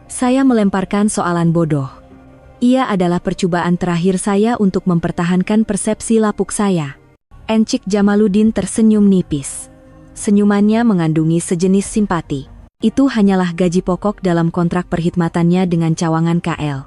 Saya melemparkan soalan bodoh. Ia adalah percobaan terakhir saya untuk mempertahankan persepsi lapuk saya. Encik Jamaluddin tersenyum nipis. Senyumannya mengandungi sejenis simpati. Itu hanyalah gaji pokok dalam kontrak perkhidmatannya dengan cawangan KL.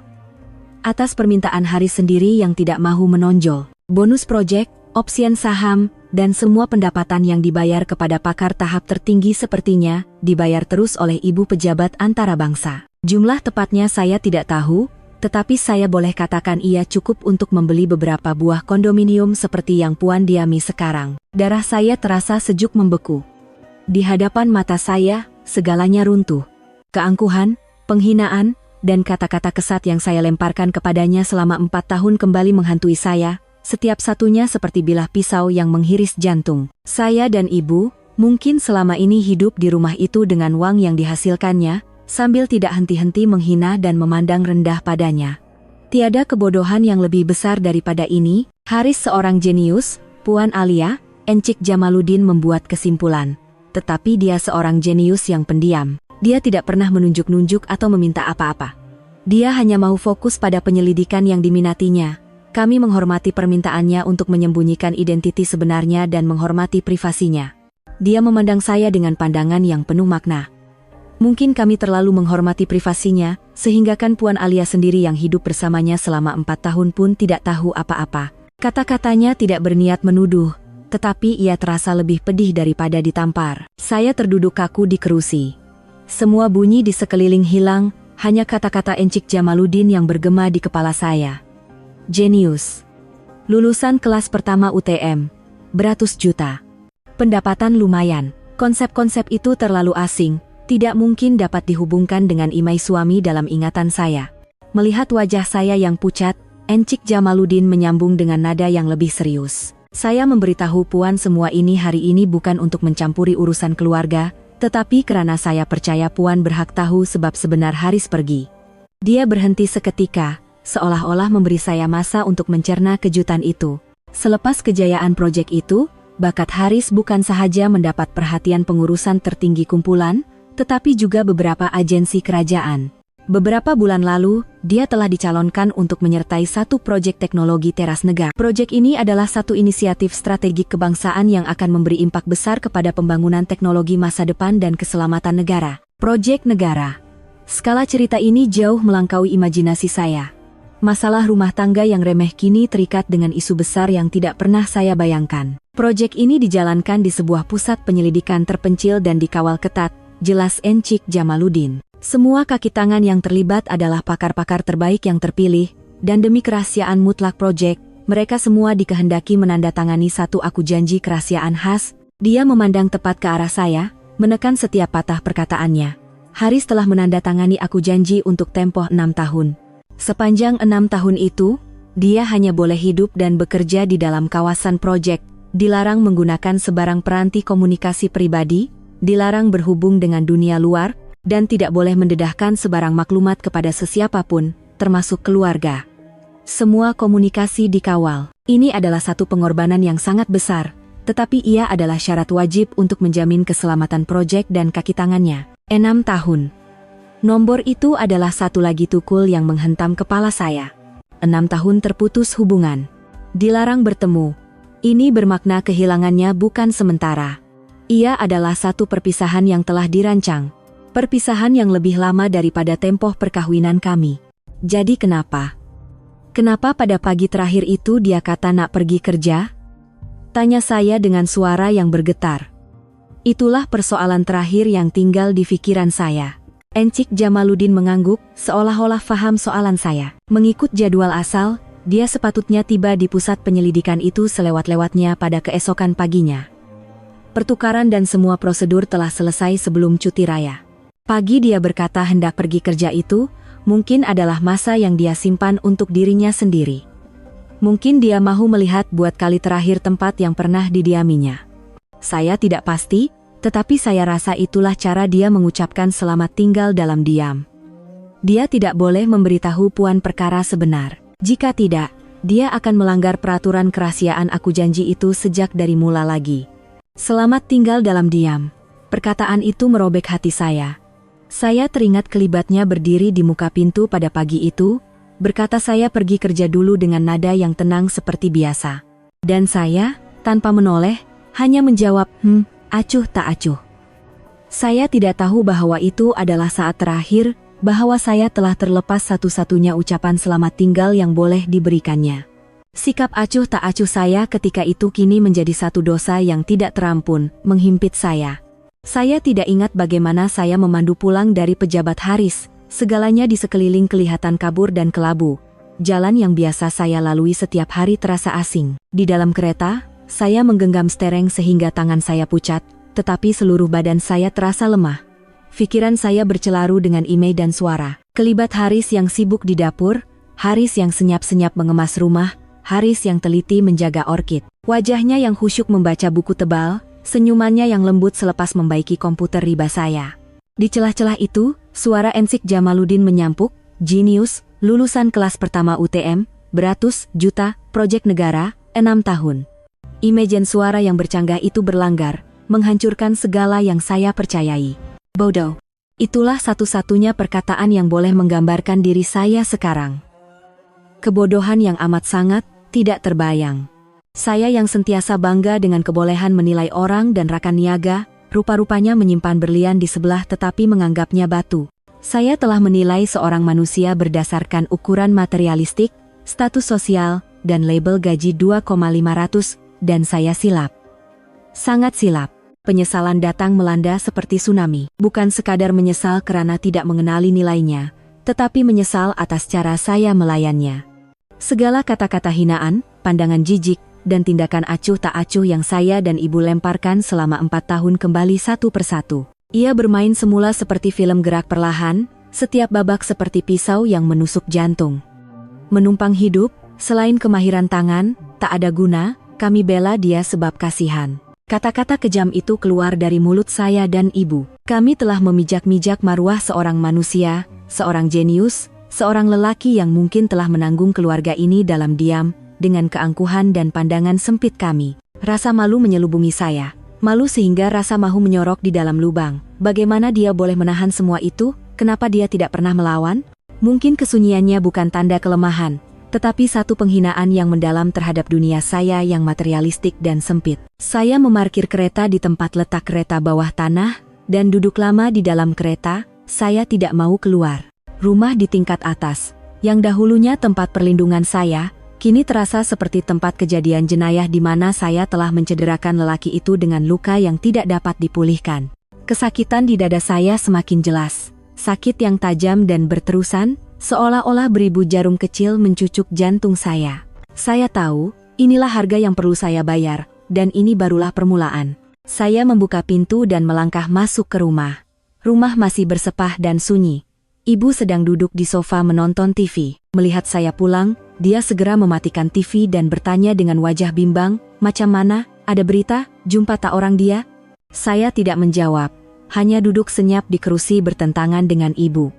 Atas permintaan Haris sendiri yang tidak mahu menonjol, bonus proyek, opsian saham, dan semua pendapatan yang dibayar kepada pakar tahap tertinggi sepertinya, dibayar terus oleh ibu pejabat antarabangsa. Jumlah tepatnya saya tidak tahu, tetapi saya boleh katakan ia cukup untuk membeli beberapa buah kondominium seperti yang Puan diami sekarang. Darah saya terasa sejuk membeku. Di hadapan mata saya, segalanya runtuh. Keangkuhan, penghinaan, dan kata-kata kesat yang saya lemparkan kepadanya selama 4 tahun kembali menghantui saya, setiap satunya seperti bilah pisau yang menghiris jantung. Saya dan ibu, mungkin selama ini hidup di rumah itu dengan uang yang dihasilkannya, sambil tidak henti-henti menghina dan memandang rendah padanya. Tiada kebodohan yang lebih besar daripada ini. Haris seorang jenius, Puan Alia, Encik Jamaluddin membuat kesimpulan. Tetapi dia seorang jenius yang pendiam. Dia tidak pernah menunjuk-nunjuk atau meminta apa-apa. Dia hanya mau fokus pada penyelidikan yang diminatinya. Kami menghormati permintaannya untuk menyembunyikan identitas sebenarnya dan menghormati privasinya. Dia memandang saya dengan pandangan yang penuh makna. Mungkin kami terlalu menghormati privasinya, sehingga kan Puan Alia sendiri yang hidup bersamanya selama 4 tahun pun tidak tahu apa-apa. Kata-katanya tidak berniat menuduh, tetapi ia terasa lebih pedih daripada ditampar. Saya terduduk kaku di kerusi. Semua bunyi di sekeliling hilang, hanya kata-kata Encik Jamaluddin yang bergema di kepala saya. Jenius. Lulusan kelas pertama UTM. Beratus juta. Pendapatan lumayan. Konsep-konsep itu terlalu asing, tidak mungkin dapat dihubungkan dengan imai suami dalam ingatan saya. Melihat wajah saya yang pucat, Encik Jamaluddin menyambung dengan nada yang lebih serius. Saya memberitahu Puan semua ini hari ini bukan untuk mencampuri urusan keluarga, tetapi karena saya percaya Puan berhak tahu sebab sebenar Haris pergi. Dia berhenti seketika, seolah-olah memberi saya masa untuk mencerna kejutan itu. Selepas kejayaan proyek itu, bakat Haris bukan sahaja mendapat perhatian pengurusan tertinggi kumpulan, tetapi juga beberapa agensi kerajaan. Beberapa bulan lalu, dia telah dicalonkan untuk menyertai satu proyek teknologi teras negara. Proyek ini adalah satu inisiatif strategik kebangsaan yang akan memberi impak besar kepada pembangunan teknologi masa depan dan keselamatan negara. Proyek negara. Skala cerita ini jauh melampaui imajinasi saya. Masalah rumah tangga yang remeh kini terikat dengan isu besar yang tidak pernah saya bayangkan. Proyek ini dijalankan di sebuah pusat penyelidikan terpencil dan dikawal ketat, jelas Encik Jamaluddin. Semua kaki tangan yang terlibat adalah pakar-pakar terbaik yang terpilih, dan demi kerahasiaan mutlak proyek, mereka semua dikehendaki menandatangani satu aku janji kerahasiaan khas. Dia memandang tepat ke arah saya, menekan setiap patah perkataannya. Haris telah menandatangani aku janji untuk tempoh 6 tahun. Sepanjang 6 tahun itu, dia hanya boleh hidup dan bekerja di dalam kawasan proyek, dilarang menggunakan sebarang peranti komunikasi pribadi, dilarang berhubung dengan dunia luar, dan tidak boleh mendedahkan sebarang maklumat kepada sesiapapun, termasuk keluarga. Semua komunikasi dikawal. Ini adalah satu pengorbanan yang sangat besar, tetapi ia adalah syarat wajib untuk menjamin keselamatan proyek dan kaki tangannya. 6 tahun. Nombor itu adalah satu lagi tukul yang menghentam kepala saya. 6 tahun terputus hubungan. Dilarang bertemu. Ini bermakna kehilangannya bukan sementara. Ia adalah satu perpisahan yang telah dirancang. Perpisahan yang lebih lama daripada tempoh perkawinan kami. Jadi kenapa? Kenapa pada pagi terakhir itu dia kata nak pergi kerja? Tanya saya dengan suara yang bergetar. Itulah persoalan terakhir yang tinggal di pikiran saya. Encik Jamaluddin mengangguk, seolah-olah faham soalan saya. Mengikut jadwal asal, dia sepatutnya tiba di pusat penyelidikan itu selewat-lewatnya pada keesokan paginya. Pertukaran dan semua prosedur telah selesai sebelum cuti raya. Pagi dia berkata hendak pergi kerja itu, mungkin adalah masa yang dia simpan untuk dirinya sendiri. Mungkin dia mahu melihat buat kali terakhir tempat yang pernah didiaminya. Saya tidak pasti, tetapi saya rasa itulah cara dia mengucapkan selamat tinggal dalam diam. Dia tidak boleh memberitahu Puan perkara sebenar. Jika tidak, dia akan melanggar peraturan kerahasiaan aku janji itu sejak dari mula lagi. Selamat tinggal dalam diam. Perkataan itu merobek hati saya. Saya teringat kelibatnya berdiri di muka pintu pada pagi itu, berkata saya pergi kerja dulu dengan nada yang tenang seperti biasa. Dan saya, tanpa menoleh, hanya menjawab, acuh tak acuh. Saya tidak tahu bahwa itu adalah saat terakhir, bahwa saya telah terlepas satu-satunya ucapan selamat tinggal yang boleh diberikannya. Sikap acuh tak acuh saya ketika itu kini menjadi satu dosa yang tidak terampun, menghimpit saya. Saya tidak ingat bagaimana saya memandu pulang dari pejabat Haris, segalanya di sekeliling kelihatan kabur dan kelabu. Jalan yang biasa saya lalui setiap hari terasa asing. Di dalam kereta, saya menggenggam stereng sehingga tangan saya pucat, tetapi seluruh badan saya terasa lemah. Pikiran saya bercelaru dengan imei dan suara. Kelibat Haris yang sibuk di dapur, Haris yang senyap-senyap mengemas rumah, Haris yang teliti menjaga orkid. Wajahnya yang khusyuk membaca buku tebal, senyumannya yang lembut selepas membaiki komputer riba saya. Di celah-celah itu, suara Encik Jamaluddin menyampuk, jenius, lulusan kelas pertama UTM, beratus juta, proyek negara, 6 tahun. Imajen suara yang bercanggah itu berlanggar, menghancurkan segala yang saya percayai. Bodoh. Itulah satu-satunya perkataan yang boleh menggambarkan diri saya sekarang. Kebodohan yang amat sangat, tidak terbayang. Saya yang sentiasa bangga dengan kebolehan menilai orang dan rakan niaga, rupa-rupanya menyimpan berlian di sebelah tetapi menganggapnya batu. Saya telah menilai seorang manusia berdasarkan ukuran materialistik, status sosial, dan label gaji 2,500, dan saya silap. Sangat silap. Penyesalan datang melanda seperti tsunami. Bukan sekadar menyesal karena tidak mengenali nilainya, tetapi menyesal atas cara saya melayannya. Segala kata-kata hinaan, pandangan jijik, dan tindakan acuh tak acuh yang saya dan ibu lemparkan selama 4 tahun kembali satu persatu. Ia bermain semula seperti film gerak perlahan, setiap babak seperti pisau yang menusuk jantung. Menumpang hidup, selain kemahiran tangan, tak ada guna, kami bela dia sebab kasihan. Kata-kata kejam itu keluar dari mulut saya dan ibu. Kami telah memijak-mijak maruah seorang manusia, seorang jenius, seorang lelaki yang mungkin telah menanggung keluarga ini dalam diam, dengan keangkuhan dan pandangan sempit kami. Rasa malu menyelubungi saya. Malu sehingga rasa mahu menyorok di dalam lubang. Bagaimana dia boleh menahan semua itu? Kenapa dia tidak pernah melawan? Mungkin kesunyiannya bukan tanda kelemahan, tetapi satu penghinaan yang mendalam terhadap dunia saya yang materialistik dan sempit. Saya memarkir kereta di tempat letak kereta bawah tanah, dan duduk lama di dalam kereta. Saya tidak mau keluar. Rumah di tingkat atas, yang dahulunya tempat perlindungan saya, kini terasa seperti tempat kejadian jenayah di mana saya telah mencederakan lelaki itu dengan luka yang tidak dapat dipulihkan. Kesakitan di dada saya semakin jelas. Sakit yang tajam dan berterusan, seolah-olah beribu jarum kecil mencucuk jantung saya. Saya tahu, inilah harga yang perlu saya bayar, dan ini barulah permulaan. Saya membuka pintu dan melangkah masuk ke rumah. Rumah masih bersepah dan sunyi. Ibu sedang duduk di sofa menonton TV. Melihat saya pulang, dia segera mematikan TV dan bertanya dengan wajah bimbang, "Macam mana? Ada berita? Jumpa tak orang dia?" Saya tidak menjawab, hanya duduk senyap di kerusi bertentangan dengan ibu.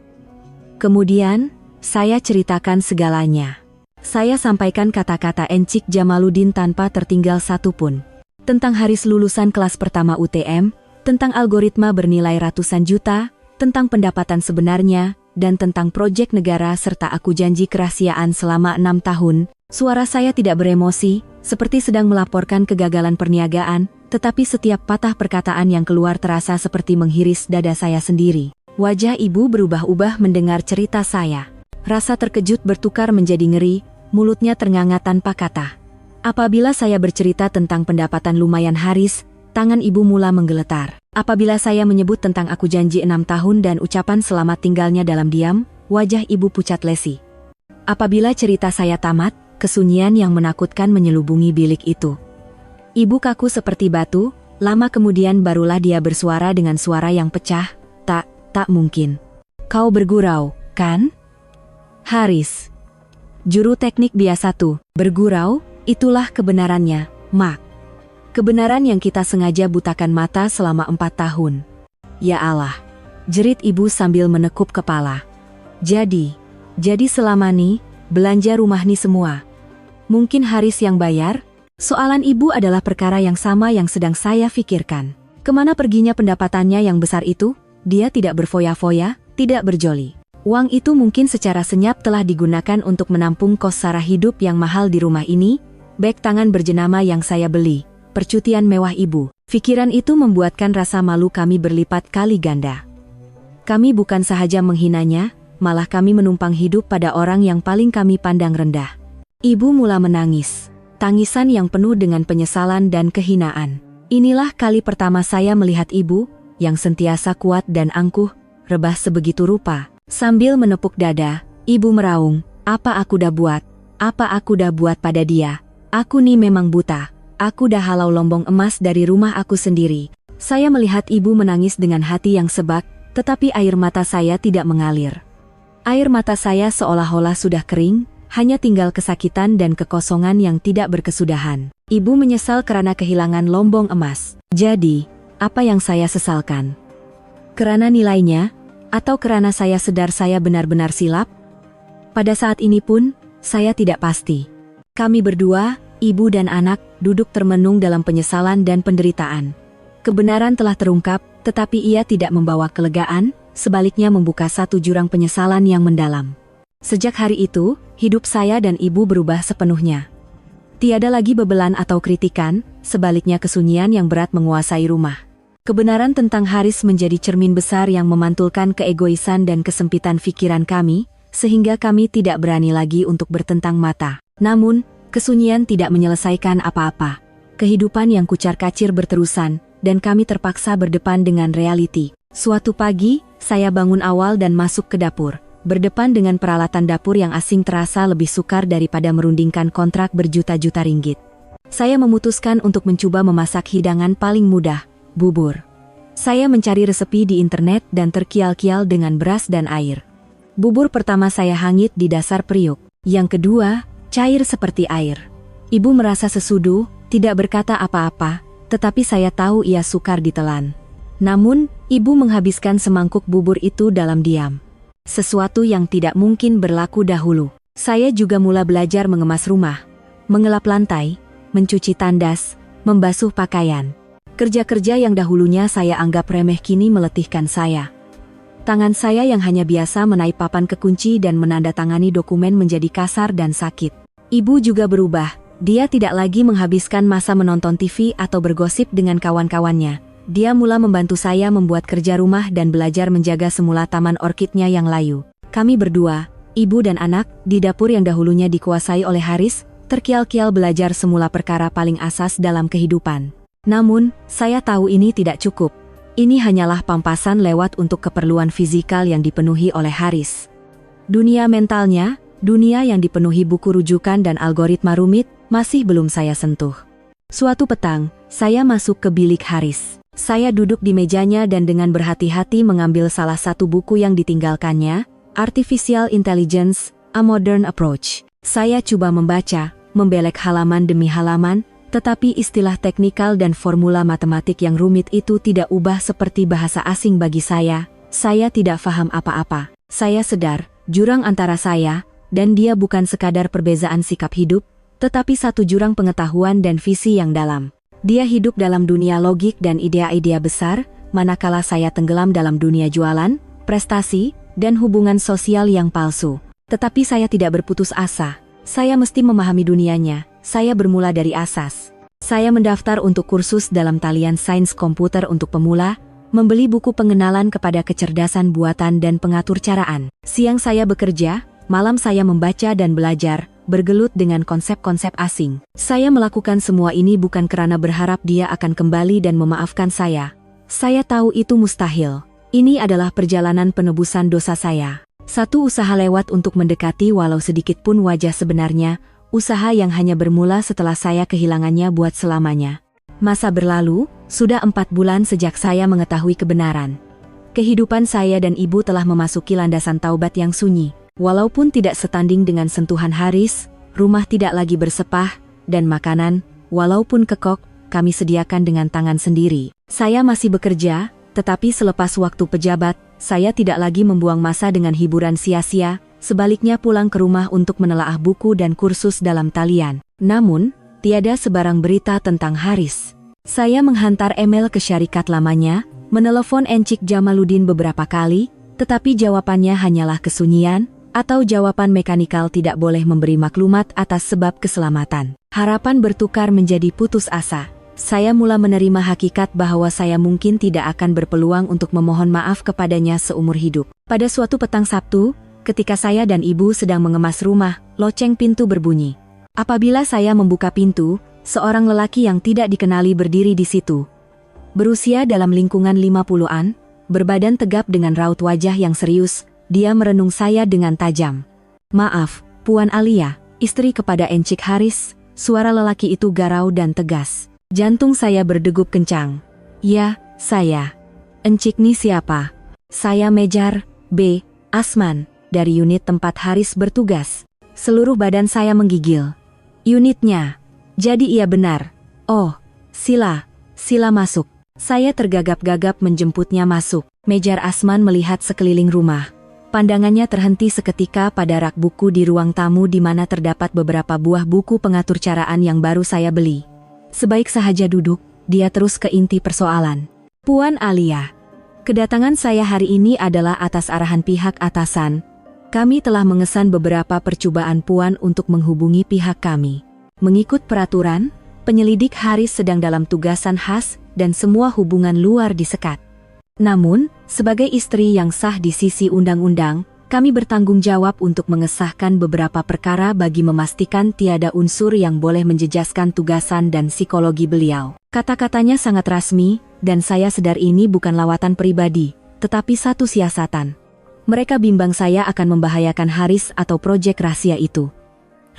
Kemudian, saya ceritakan segalanya. Saya sampaikan kata-kata encik Jamaluddin tanpa tertinggal satupun. Tentang Haris lulusan kelas pertama UTM, tentang algoritma bernilai ratusan juta, tentang pendapatan sebenarnya, dan tentang proyek negara serta aku janji kerahasiaan selama 6 tahun. Suara saya tidak beremosi, seperti sedang melaporkan kegagalan perniagaan, tetapi setiap patah perkataan yang keluar terasa seperti menghiris dada saya sendiri. Wajah ibu berubah-ubah mendengar cerita saya. Rasa terkejut bertukar menjadi ngeri, mulutnya ternganga tanpa kata. Apabila saya bercerita tentang pendapatan lumayan Haris, tangan ibu mula menggeletar. Apabila saya menyebut tentang aku janji 6 tahun dan ucapan selamat tinggalnya dalam diam, wajah ibu pucat lesi. Apabila cerita saya tamat, kesunyian yang menakutkan menyelubungi bilik itu. Ibu kaku seperti batu, lama kemudian barulah dia bersuara dengan suara yang pecah, tak mungkin. Kau bergurau, kan? Haris. Juru teknik biasa tuh, bergurau, itulah kebenarannya, Mak. Kebenaran yang kita sengaja butakan mata selama 4 tahun. Ya Allah, jerit ibu sambil menekuk kepala. Jadi selama nih, belanja rumah nih semua. Mungkin Haris yang bayar? Soalan ibu adalah perkara yang sama yang sedang saya pikirkan. Kemana perginya pendapatannya yang besar itu? Dia tidak berfoya-foya, tidak berjoli. Uang itu mungkin secara senyap telah digunakan untuk menampung kos sara hidup yang mahal di rumah ini, beg tangan berjenama yang saya beli, percutian mewah ibu. Pikiran itu membuatkan rasa malu kami berlipat kali ganda. Kami bukan sahaja menghinanya, malah kami menumpang hidup pada orang yang paling kami pandang rendah. Ibu mula menangis, tangisan yang penuh dengan penyesalan dan kehinaan. Inilah kali pertama saya melihat ibu, yang sentiasa kuat dan angkuh, rebah sebegitu rupa. Sambil menepuk dada, ibu meraung, apa aku dah buat? Apa aku dah buat pada dia? Aku nih memang buta. Aku dah halau lombong emas dari rumah aku sendiri. Saya melihat ibu menangis dengan hati yang sebak, tetapi air mata saya tidak mengalir. Air mata saya seolah-olah sudah kering, hanya tinggal kesakitan dan kekosongan yang tidak berkesudahan. Ibu menyesal karena kehilangan lombong emas. Jadi, apa yang saya sesalkan? Karena nilainya, atau karena saya sadar saya benar-benar silap? Pada saat ini pun, saya tidak pasti. Kami berdua, ibu dan anak, duduk termenung dalam penyesalan dan penderitaan. Kebenaran telah terungkap, tetapi ia tidak membawa kelegaan, sebaliknya membuka satu jurang penyesalan yang mendalam. Sejak hari itu, hidup saya dan ibu berubah sepenuhnya. Tiada lagi bebelan atau kritikan, sebaliknya kesunyian yang berat menguasai rumah. Kebenaran tentang Haris menjadi cermin besar yang memantulkan keegoisan dan kesempitan pikiran kami, sehingga kami tidak berani lagi untuk bertentang mata. Namun, kesunyian tidak menyelesaikan apa-apa. Kehidupan yang kucar-kacir berterusan, dan kami terpaksa berdepan dengan realiti. Suatu pagi, saya bangun awal dan masuk ke dapur. Berdepan dengan peralatan dapur yang asing terasa lebih sukar daripada merundingkan kontrak berjuta-juta ringgit. Saya memutuskan untuk mencoba memasak hidangan paling mudah, bubur. Saya mencari resepi di internet dan terkial-kial dengan beras dan air. Bubur pertama saya hangit di dasar periuk. Yang kedua, cair seperti air. Ibu merasa sesudu, tidak berkata apa-apa, tetapi saya tahu ia sukar ditelan. Namun, ibu menghabiskan semangkuk bubur itu dalam diam. Sesuatu yang tidak mungkin berlaku dahulu. Saya juga mulai belajar mengemas rumah, mengelap lantai, mencuci tandas, membasuh pakaian. Kerja-kerja yang dahulunya saya anggap remeh kini meletihkan saya. Tangan saya yang hanya biasa menaip papan kekunci dan menandatangani dokumen menjadi kasar dan sakit. Ibu juga berubah. Dia tidak lagi menghabiskan masa menonton TV atau bergosip dengan kawan-kawannya. Dia mulai membantu saya membuat kerja rumah dan belajar menjaga semula taman orkidnya yang layu. Kami berdua, ibu dan anak, di dapur yang dahulunya dikuasai oleh Haris, terkial-kial belajar semula perkara paling asas dalam kehidupan. Namun, saya tahu ini tidak cukup. Ini hanyalah pampasan lewat untuk keperluan fisikal yang dipenuhi oleh Haris. Dunia mentalnya, dunia yang dipenuhi buku rujukan dan algoritma rumit, masih belum saya sentuh. Suatu petang, saya masuk ke bilik Haris. Saya duduk di mejanya dan dengan berhati-hati mengambil salah satu buku yang ditinggalkannya, Artificial Intelligence, A Modern Approach. Saya coba membaca, membelek halaman demi halaman, tetapi istilah teknikal dan formula matematik yang rumit itu tidak ubah seperti bahasa asing bagi saya. Saya tidak paham apa-apa. Saya sadar, jurang antara saya dan dia bukan sekadar perbezaan sikap hidup, tetapi satu jurang pengetahuan dan visi yang dalam. Dia hidup dalam dunia logik dan ide-ide besar, manakala saya tenggelam dalam dunia jualan, prestasi, dan hubungan sosial yang palsu. Tetapi saya tidak berputus asa. Saya mesti memahami dunianya. Saya bermula dari asas. Saya mendaftar untuk kursus dalam talian sains komputer untuk pemula, membeli buku pengenalan kepada kecerdasan buatan dan pengatur caraan. Siang saya bekerja, malam saya membaca dan belajar, bergelut dengan konsep-konsep asing. Saya melakukan semua ini bukan karena berharap dia akan kembali dan memaafkan saya. Saya tahu itu mustahil. Ini adalah perjalanan penebusan dosa saya. Satu usaha lewat untuk mendekati walau sedikit pun wajah sebenarnya, usaha yang hanya bermula setelah saya kehilangannya buat selamanya. Masa berlalu, sudah 4 bulan sejak saya mengetahui kebenaran. Kehidupan saya dan ibu telah memasuki landasan taubat yang sunyi. Walaupun tidak setanding dengan sentuhan Haris, rumah tidak lagi bersepah, dan makanan, walaupun kekok, kami sediakan dengan tangan sendiri. Saya masih bekerja, tetapi selepas waktu pejabat, saya tidak lagi membuang masa dengan hiburan sia-sia, sebaliknya pulang ke rumah untuk menelaah buku dan kursus dalam talian. Namun, tiada sebarang berita tentang Haris. Saya menghantar email ke syarikat lamanya, menelepon Encik Jamaluddin beberapa kali, tetapi jawabannya hanyalah kesunyian, atau jawaban mekanikal tidak boleh memberi maklumat atas sebab keselamatan. Harapan bertukar menjadi putus asa. Saya mulai menerima hakikat bahwa saya mungkin tidak akan berpeluang untuk memohon maaf kepadanya seumur hidup. Pada suatu petang Sabtu, ketika saya dan ibu sedang mengemas rumah, loceng pintu berbunyi. Apabila saya membuka pintu, seorang lelaki yang tidak dikenali berdiri di situ. Berusia dalam lingkungan 50-an, berbadan tegap dengan raut wajah yang serius, dia merenung saya dengan tajam. "Maaf, Puan Alia," istri kepada Encik Haris, suara lelaki itu garau dan tegas. Jantung saya berdegup kencang. "Ya, saya." "Encik ni siapa?" "Saya Mejar B. Asman, dari unit tempat Haris bertugas." Seluruh badan saya menggigil. "Unitnya? Jadi ia benar." "Oh, sila masuk." Saya tergagap-gagap menjemputnya masuk. Mejar Asman melihat sekeliling rumah. Pandangannya terhenti seketika pada rak buku di ruang tamu di mana terdapat beberapa buah buku pengatur caraan yang baru saya beli. Sebaik sahaja duduk, dia terus ke inti persoalan. "Puan Alia, kedatangan saya hari ini adalah atas arahan pihak atasan. Kami telah mengesan beberapa percobaan Puan untuk menghubungi pihak kami. Mengikut peraturan, penyelidik Haris sedang dalam tugasan khas dan semua hubungan luar disekat. Namun, sebagai istri yang sah di sisi undang-undang, kami bertanggung jawab untuk mengesahkan beberapa perkara bagi memastikan tiada unsur yang boleh menjejaskan tugasan dan psikologi beliau. Kata-katanya sangat rasmi, dan saya sadar ini bukan lawatan pribadi, tetapi satu siasatan. Mereka bimbang saya akan membahayakan Haris atau proyek rahasia itu.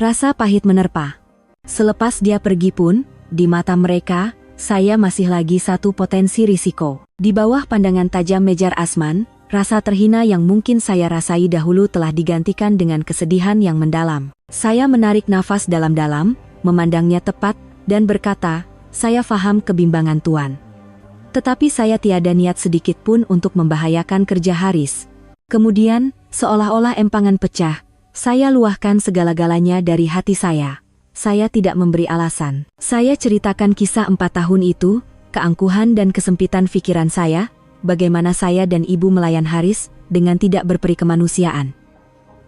Rasa pahit menerpa. Selepas dia pergi pun, di mata mereka, saya masih lagi satu potensi risiko. Di bawah pandangan tajam Mejar Asman, rasa terhina yang mungkin saya rasai dahulu telah digantikan dengan kesedihan yang mendalam. Saya menarik nafas dalam-dalam, memandangnya tepat, dan berkata, saya faham kebimbangan Tuan. Tetapi saya tiada niat sedikit pun untuk membahayakan kerja Haris. Kemudian, seolah-olah empangan pecah, saya luahkan segala-galanya dari hati saya. Saya tidak memberi alasan. Saya ceritakan kisah 4 tahun itu, keangkuhan dan kesempitan pikiran saya, bagaimana saya dan ibu melayan Haris dengan tidak berperi kemanusiaan.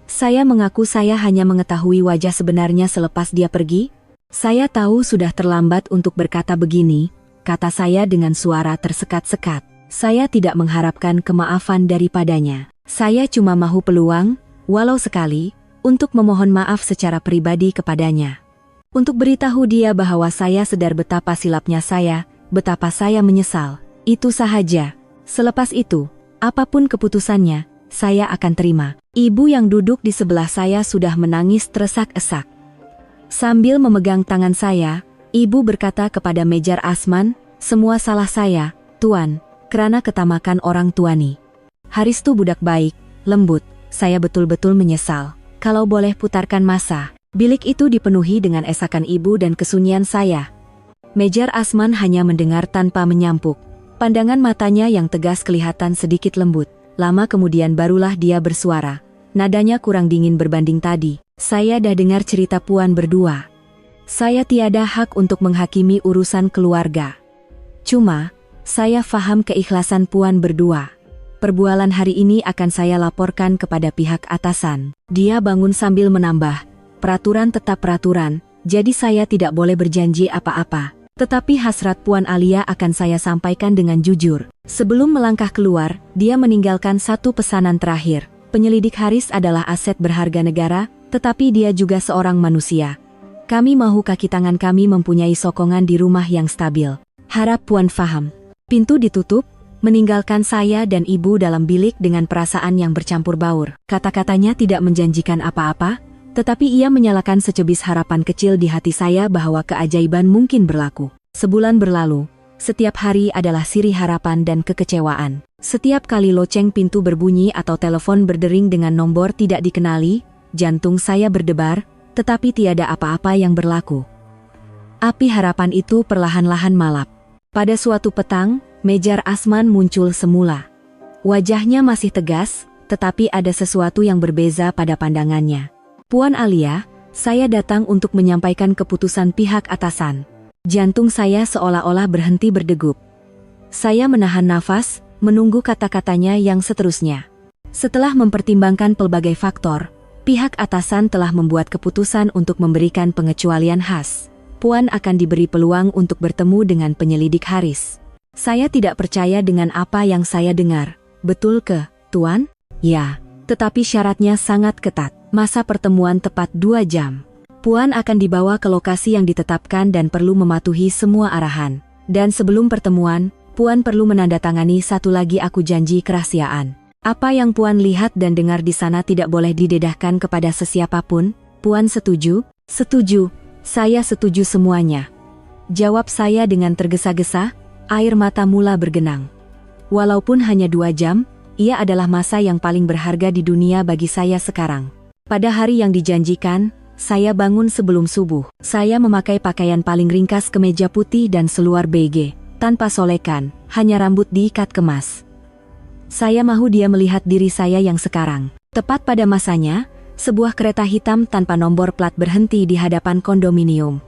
Saya mengaku saya hanya mengetahui wajah sebenarnya selepas dia pergi. Saya tahu sudah terlambat untuk berkata begini, kata saya dengan suara tersekat-sekat. Saya tidak mengharapkan kemaafan daripadanya. Saya cuma mahu peluang, walau sekali, untuk memohon maaf secara pribadi kepadanya. Untuk beritahu dia bahwa saya sadar betapa silapnya saya, betapa saya menyesal. Itu sahaja. Selepas itu, apapun keputusannya, saya akan terima. Ibu yang duduk di sebelah saya sudah menangis teresak-esak. Sambil memegang tangan saya, ibu berkata kepada Mejar Asman, semua salah saya, Tuan, karena ketamakan orang tuani. Haris tu budak baik, lembut, saya betul-betul menyesal. Kalau boleh putarkan masa. Bilik itu dipenuhi dengan esakan ibu dan kesunyian saya. Mejar Asman hanya mendengar tanpa menyampuk. Pandangan matanya yang tegas kelihatan sedikit lembut. Lama kemudian barulah dia bersuara. Nadanya kurang dingin berbanding tadi. Saya dah dengar cerita Puan berdua. Saya tiada hak untuk menghakimi urusan keluarga. Cuma, saya faham keikhlasan Puan berdua. Perbualan hari ini akan saya laporkan kepada pihak atasan. Dia bangun sambil menambah. Peraturan tetap peraturan, jadi saya tidak boleh berjanji apa-apa. Tetapi hasrat Puan Alia akan saya sampaikan dengan jujur. Sebelum melangkah keluar, dia meninggalkan satu pesanan terakhir. Penyelidik Haris adalah aset berharga negara, tetapi dia juga seorang manusia. Kami mahu kaki tangan kami mempunyai sokongan di rumah yang stabil. Harap Puan faham. Pintu ditutup, meninggalkan saya dan ibu dalam bilik dengan perasaan yang bercampur baur. Kata-katanya tidak menjanjikan apa-apa, tetapi ia menyalakan secebis harapan kecil di hati saya bahwa keajaiban mungkin berlaku. Sebulan berlalu, setiap hari adalah sirih harapan dan kekecewaan. Setiap kali loceng pintu berbunyi atau telepon berdering dengan nomor tidak dikenali, jantung saya berdebar, tetapi tiada apa-apa yang berlaku. Api harapan itu perlahan-lahan malap. Pada suatu petang, Mejar Asman muncul semula. Wajahnya masih tegas, tetapi ada sesuatu yang berbeza pada pandangannya. Puan Alia, saya datang untuk menyampaikan keputusan pihak atasan. Jantung saya seolah-olah berhenti berdegup. Saya menahan nafas, menunggu kata-katanya yang seterusnya. Setelah mempertimbangkan pelbagai faktor, pihak atasan telah membuat keputusan untuk memberikan pengecualian khas. Puan akan diberi peluang untuk bertemu dengan penyelidik Haris. Saya tidak percaya dengan apa yang saya dengar. Betul ke, Tuan? Ya, tetapi syaratnya sangat ketat. Masa pertemuan tepat 2 jam. Puan akan dibawa ke lokasi yang ditetapkan dan perlu mematuhi semua arahan. Dan sebelum pertemuan, Puan perlu menandatangani satu lagi aku janji kerahasiaan. Apa yang Puan lihat dan dengar di sana tidak boleh didedahkan kepada sesiapapun. Puan setuju? Setuju. Saya setuju semuanya. Jawab saya dengan tergesa-gesa, air mata mula bergenang. Walaupun hanya 2 jam, ia adalah masa yang paling berharga di dunia bagi saya sekarang. Pada hari yang dijanjikan, saya bangun sebelum subuh. Saya memakai pakaian paling ringkas kemeja putih dan seluar BG, tanpa solekan, hanya rambut diikat kemas. Saya mahu dia melihat diri saya yang sekarang. Tepat pada masanya, sebuah kereta hitam tanpa nomor plat berhenti di hadapan kondominium.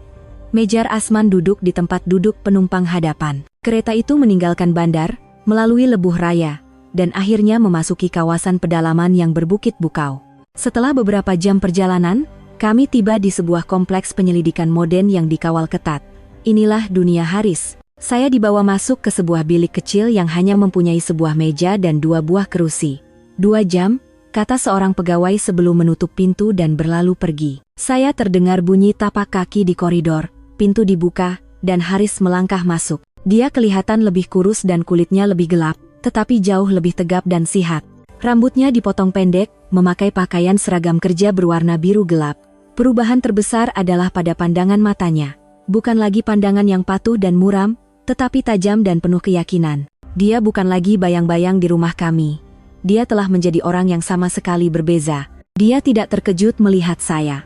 Mejar Asman duduk di tempat duduk penumpang hadapan. Kereta itu meninggalkan bandar, melalui Lebuh Raya, dan akhirnya memasuki kawasan pedalaman yang berbukit bukau. Setelah beberapa jam perjalanan, kami tiba di sebuah kompleks penyelidikan modern yang dikawal ketat. Inilah dunia Haris. Saya dibawa masuk ke sebuah bilik kecil yang hanya mempunyai sebuah meja dan 2 buah kerusi. 2 jam, kata seorang pegawai sebelum menutup pintu dan berlalu pergi. Saya terdengar bunyi tapak kaki di koridor, pintu dibuka, dan Haris melangkah masuk. Dia kelihatan lebih kurus dan kulitnya lebih gelap, tetapi jauh lebih tegap dan sihat. Rambutnya dipotong pendek, memakai pakaian seragam kerja berwarna biru gelap. Perubahan terbesar adalah pada pandangan matanya. Bukan lagi pandangan yang patuh dan muram, tetapi tajam dan penuh keyakinan. Dia bukan lagi bayang-bayang di rumah kami. Dia telah menjadi orang yang sama sekali berbeza. Dia tidak terkejut melihat saya.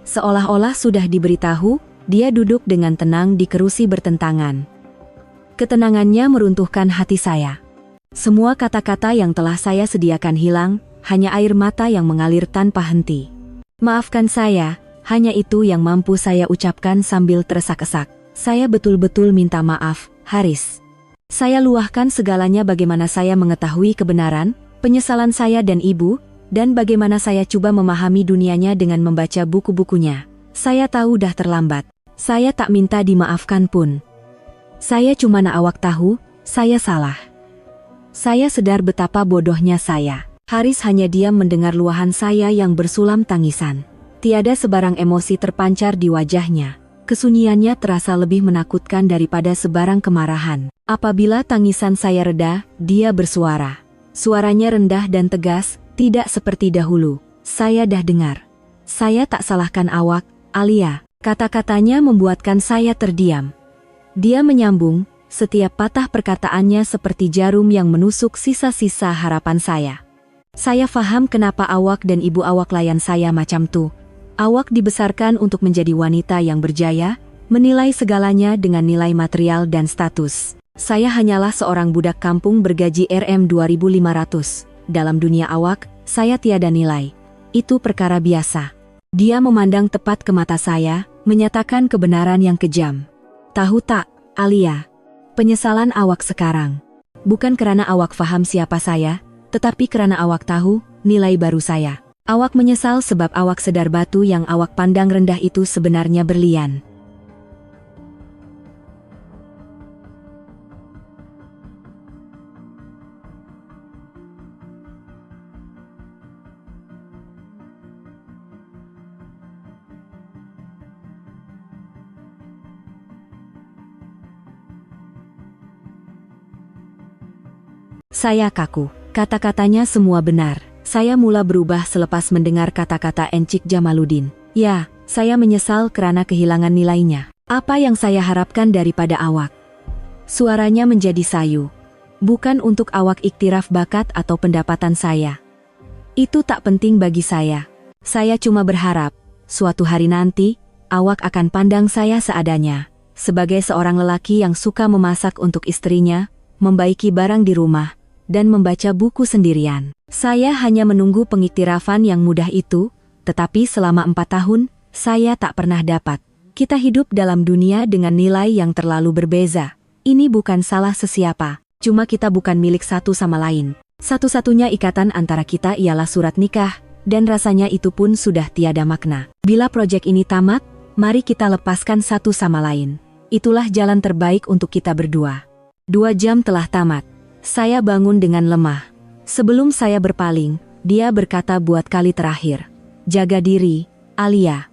Seolah-olah sudah diberitahu, dia duduk dengan tenang di kerusi bertentangan. Ketenangannya meruntuhkan hati saya. Semua kata-kata yang telah saya sediakan hilang, hanya air mata yang mengalir tanpa henti. Maafkan saya, hanya itu yang mampu saya ucapkan sambil teresak-esak. Saya betul-betul minta maaf, Haris. Saya luahkan segalanya bagaimana saya mengetahui kebenaran, penyesalan saya dan ibu, dan bagaimana saya coba memahami dunianya dengan membaca buku-bukunya. Saya tahu dah terlambat. Saya tak minta dimaafkan pun. Saya cuma awak tahu, saya salah. Saya sadar betapa bodohnya saya. Haris hanya diam mendengar luahan saya yang bersulam tangisan. Tiada sebarang emosi terpancar di wajahnya. Kesunyiannya terasa lebih menakutkan daripada sebarang kemarahan. Apabila tangisan saya reda, dia bersuara. Suaranya rendah dan tegas, tidak seperti dahulu. Saya dah dengar. Saya tak salahkan awak, Alia. Kata-katanya membuatkan saya terdiam. Dia menyambung, setiap patah perkataannya seperti jarum yang menusuk sisa-sisa harapan saya. Saya faham kenapa awak dan ibu awak layan saya macam tu. Awak dibesarkan untuk menjadi wanita yang berjaya, menilai segalanya dengan nilai material dan status. Saya hanyalah seorang budak kampung bergaji Rp2.500. Dalam dunia awak, saya tiada nilai. Itu perkara biasa. Dia memandang tepat ke mata saya, menyatakan kebenaran yang kejam. Tahu tak, Alia? Penyesalan awak sekarang. Bukan karena awak faham siapa saya, tetapi karena awak tahu, nilai baru saya. Awak menyesal sebab awak sedar batu yang awak pandang rendah itu sebenarnya berlian. Saya kaku. Kata-katanya semua benar. Saya mula berubah selepas mendengar kata-kata Encik Jamaluddin. Ya, saya menyesal karena kehilangan nilainya. Apa yang saya harapkan daripada awak? Suaranya menjadi sayu. Bukan untuk awak iktiraf bakat atau pendapatan saya. Itu tak penting bagi saya. Saya cuma berharap, suatu hari nanti, awak akan pandang saya seadanya. Sebagai seorang lelaki yang suka memasak untuk istrinya, membaiki barang di rumah, dan membaca buku sendirian. Saya hanya menunggu pengiktirafan yang mudah itu, tetapi selama 4 tahun, saya tak pernah dapat. Kita hidup dalam dunia dengan nilai yang terlalu berbeza. Ini bukan salah sesiapa, cuma kita bukan milik satu sama lain. Satu-satunya ikatan antara kita ialah surat nikah, dan rasanya itu pun sudah tiada makna. Bila proyek ini tamat, mari kita lepaskan satu sama lain. Itulah jalan terbaik untuk kita berdua. 2 jam telah tamat. Saya bangun dengan lemah. Sebelum saya berpaling, dia berkata buat kali terakhir, "Jaga diri, Alia."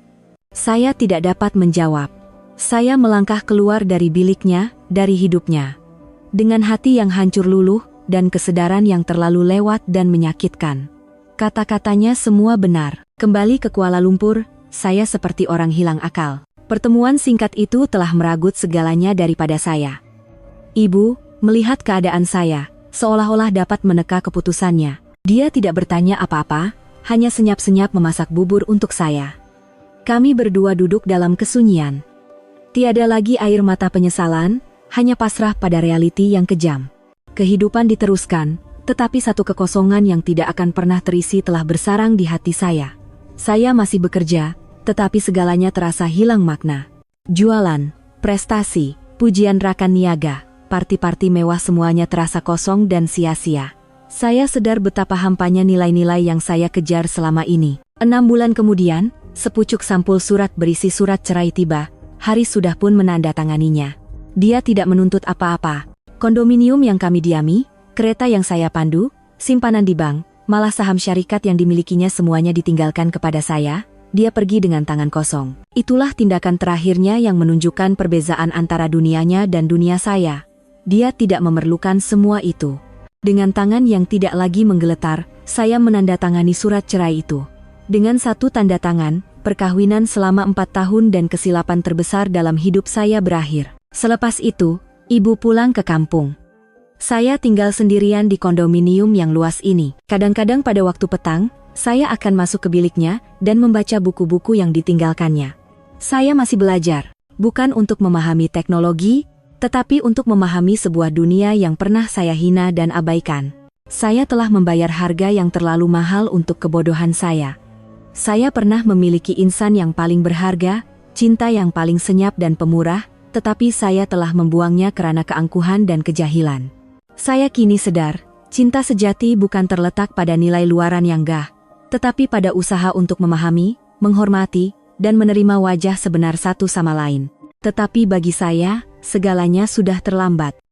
Saya tidak dapat menjawab. Saya melangkah keluar dari biliknya, dari hidupnya. Dengan hati yang hancur luluh, dan kesadaran yang terlalu lewat dan menyakitkan. Kata-katanya semua benar. Kembali ke Kuala Lumpur, saya seperti orang hilang akal. Pertemuan singkat itu telah meragut segalanya daripada saya. Ibu, melihat keadaan saya, seolah-olah dapat meneka keputusannya. Dia tidak bertanya apa-apa, hanya senyap-senyap memasak bubur untuk saya. Kami berdua duduk dalam kesunyian. Tiada lagi air mata penyesalan, hanya pasrah pada realiti yang kejam. Kehidupan diteruskan, tetapi satu kekosongan yang tidak akan pernah terisi telah bersarang di hati saya. Saya masih bekerja, tetapi segalanya terasa hilang makna. Jualan, prestasi, pujian rakan niaga, parti-parti mewah semuanya terasa kosong dan sia-sia. Saya sadar betapa hampanya nilai-nilai yang saya kejar selama ini. 6 bulan kemudian, sepucuk sampul surat berisi surat cerai tiba. Haris sudah pun menandatanganinya. Dia tidak menuntut apa-apa. Kondominium yang kami diami, kereta yang saya pandu, simpanan di bank, malah saham syarikat yang dimilikinya semuanya ditinggalkan kepada saya. Dia pergi dengan tangan kosong. Itulah tindakan terakhirnya yang menunjukkan perbezaan antara dunianya dan dunia saya. Dia tidak memerlukan semua itu. Dengan tangan yang tidak lagi menggeletar, saya menandatangani surat cerai itu. Dengan satu tanda tangan, perkawinan selama 4 tahun dan kesilapan terbesar dalam hidup saya berakhir. Selepas itu, ibu pulang ke kampung. Saya tinggal sendirian di kondominium yang luas ini. Kadang-kadang pada waktu petang, saya akan masuk ke biliknya dan membaca buku-buku yang ditinggalkannya. Saya masih belajar, bukan untuk memahami teknologi, tetapi untuk memahami sebuah dunia yang pernah saya hina dan abaikan. Saya telah membayar harga yang terlalu mahal untuk kebodohan saya. Saya pernah memiliki insan yang paling berharga, cinta yang paling senyap dan pemurah, tetapi saya telah membuangnya karena keangkuhan dan kejahilan. Saya kini sadar, cinta sejati bukan terletak pada nilai luaran yang gah, tetapi pada usaha untuk memahami, menghormati, dan menerima wajah sebenar satu sama lain. Tetapi bagi saya, segalanya sudah terlambat.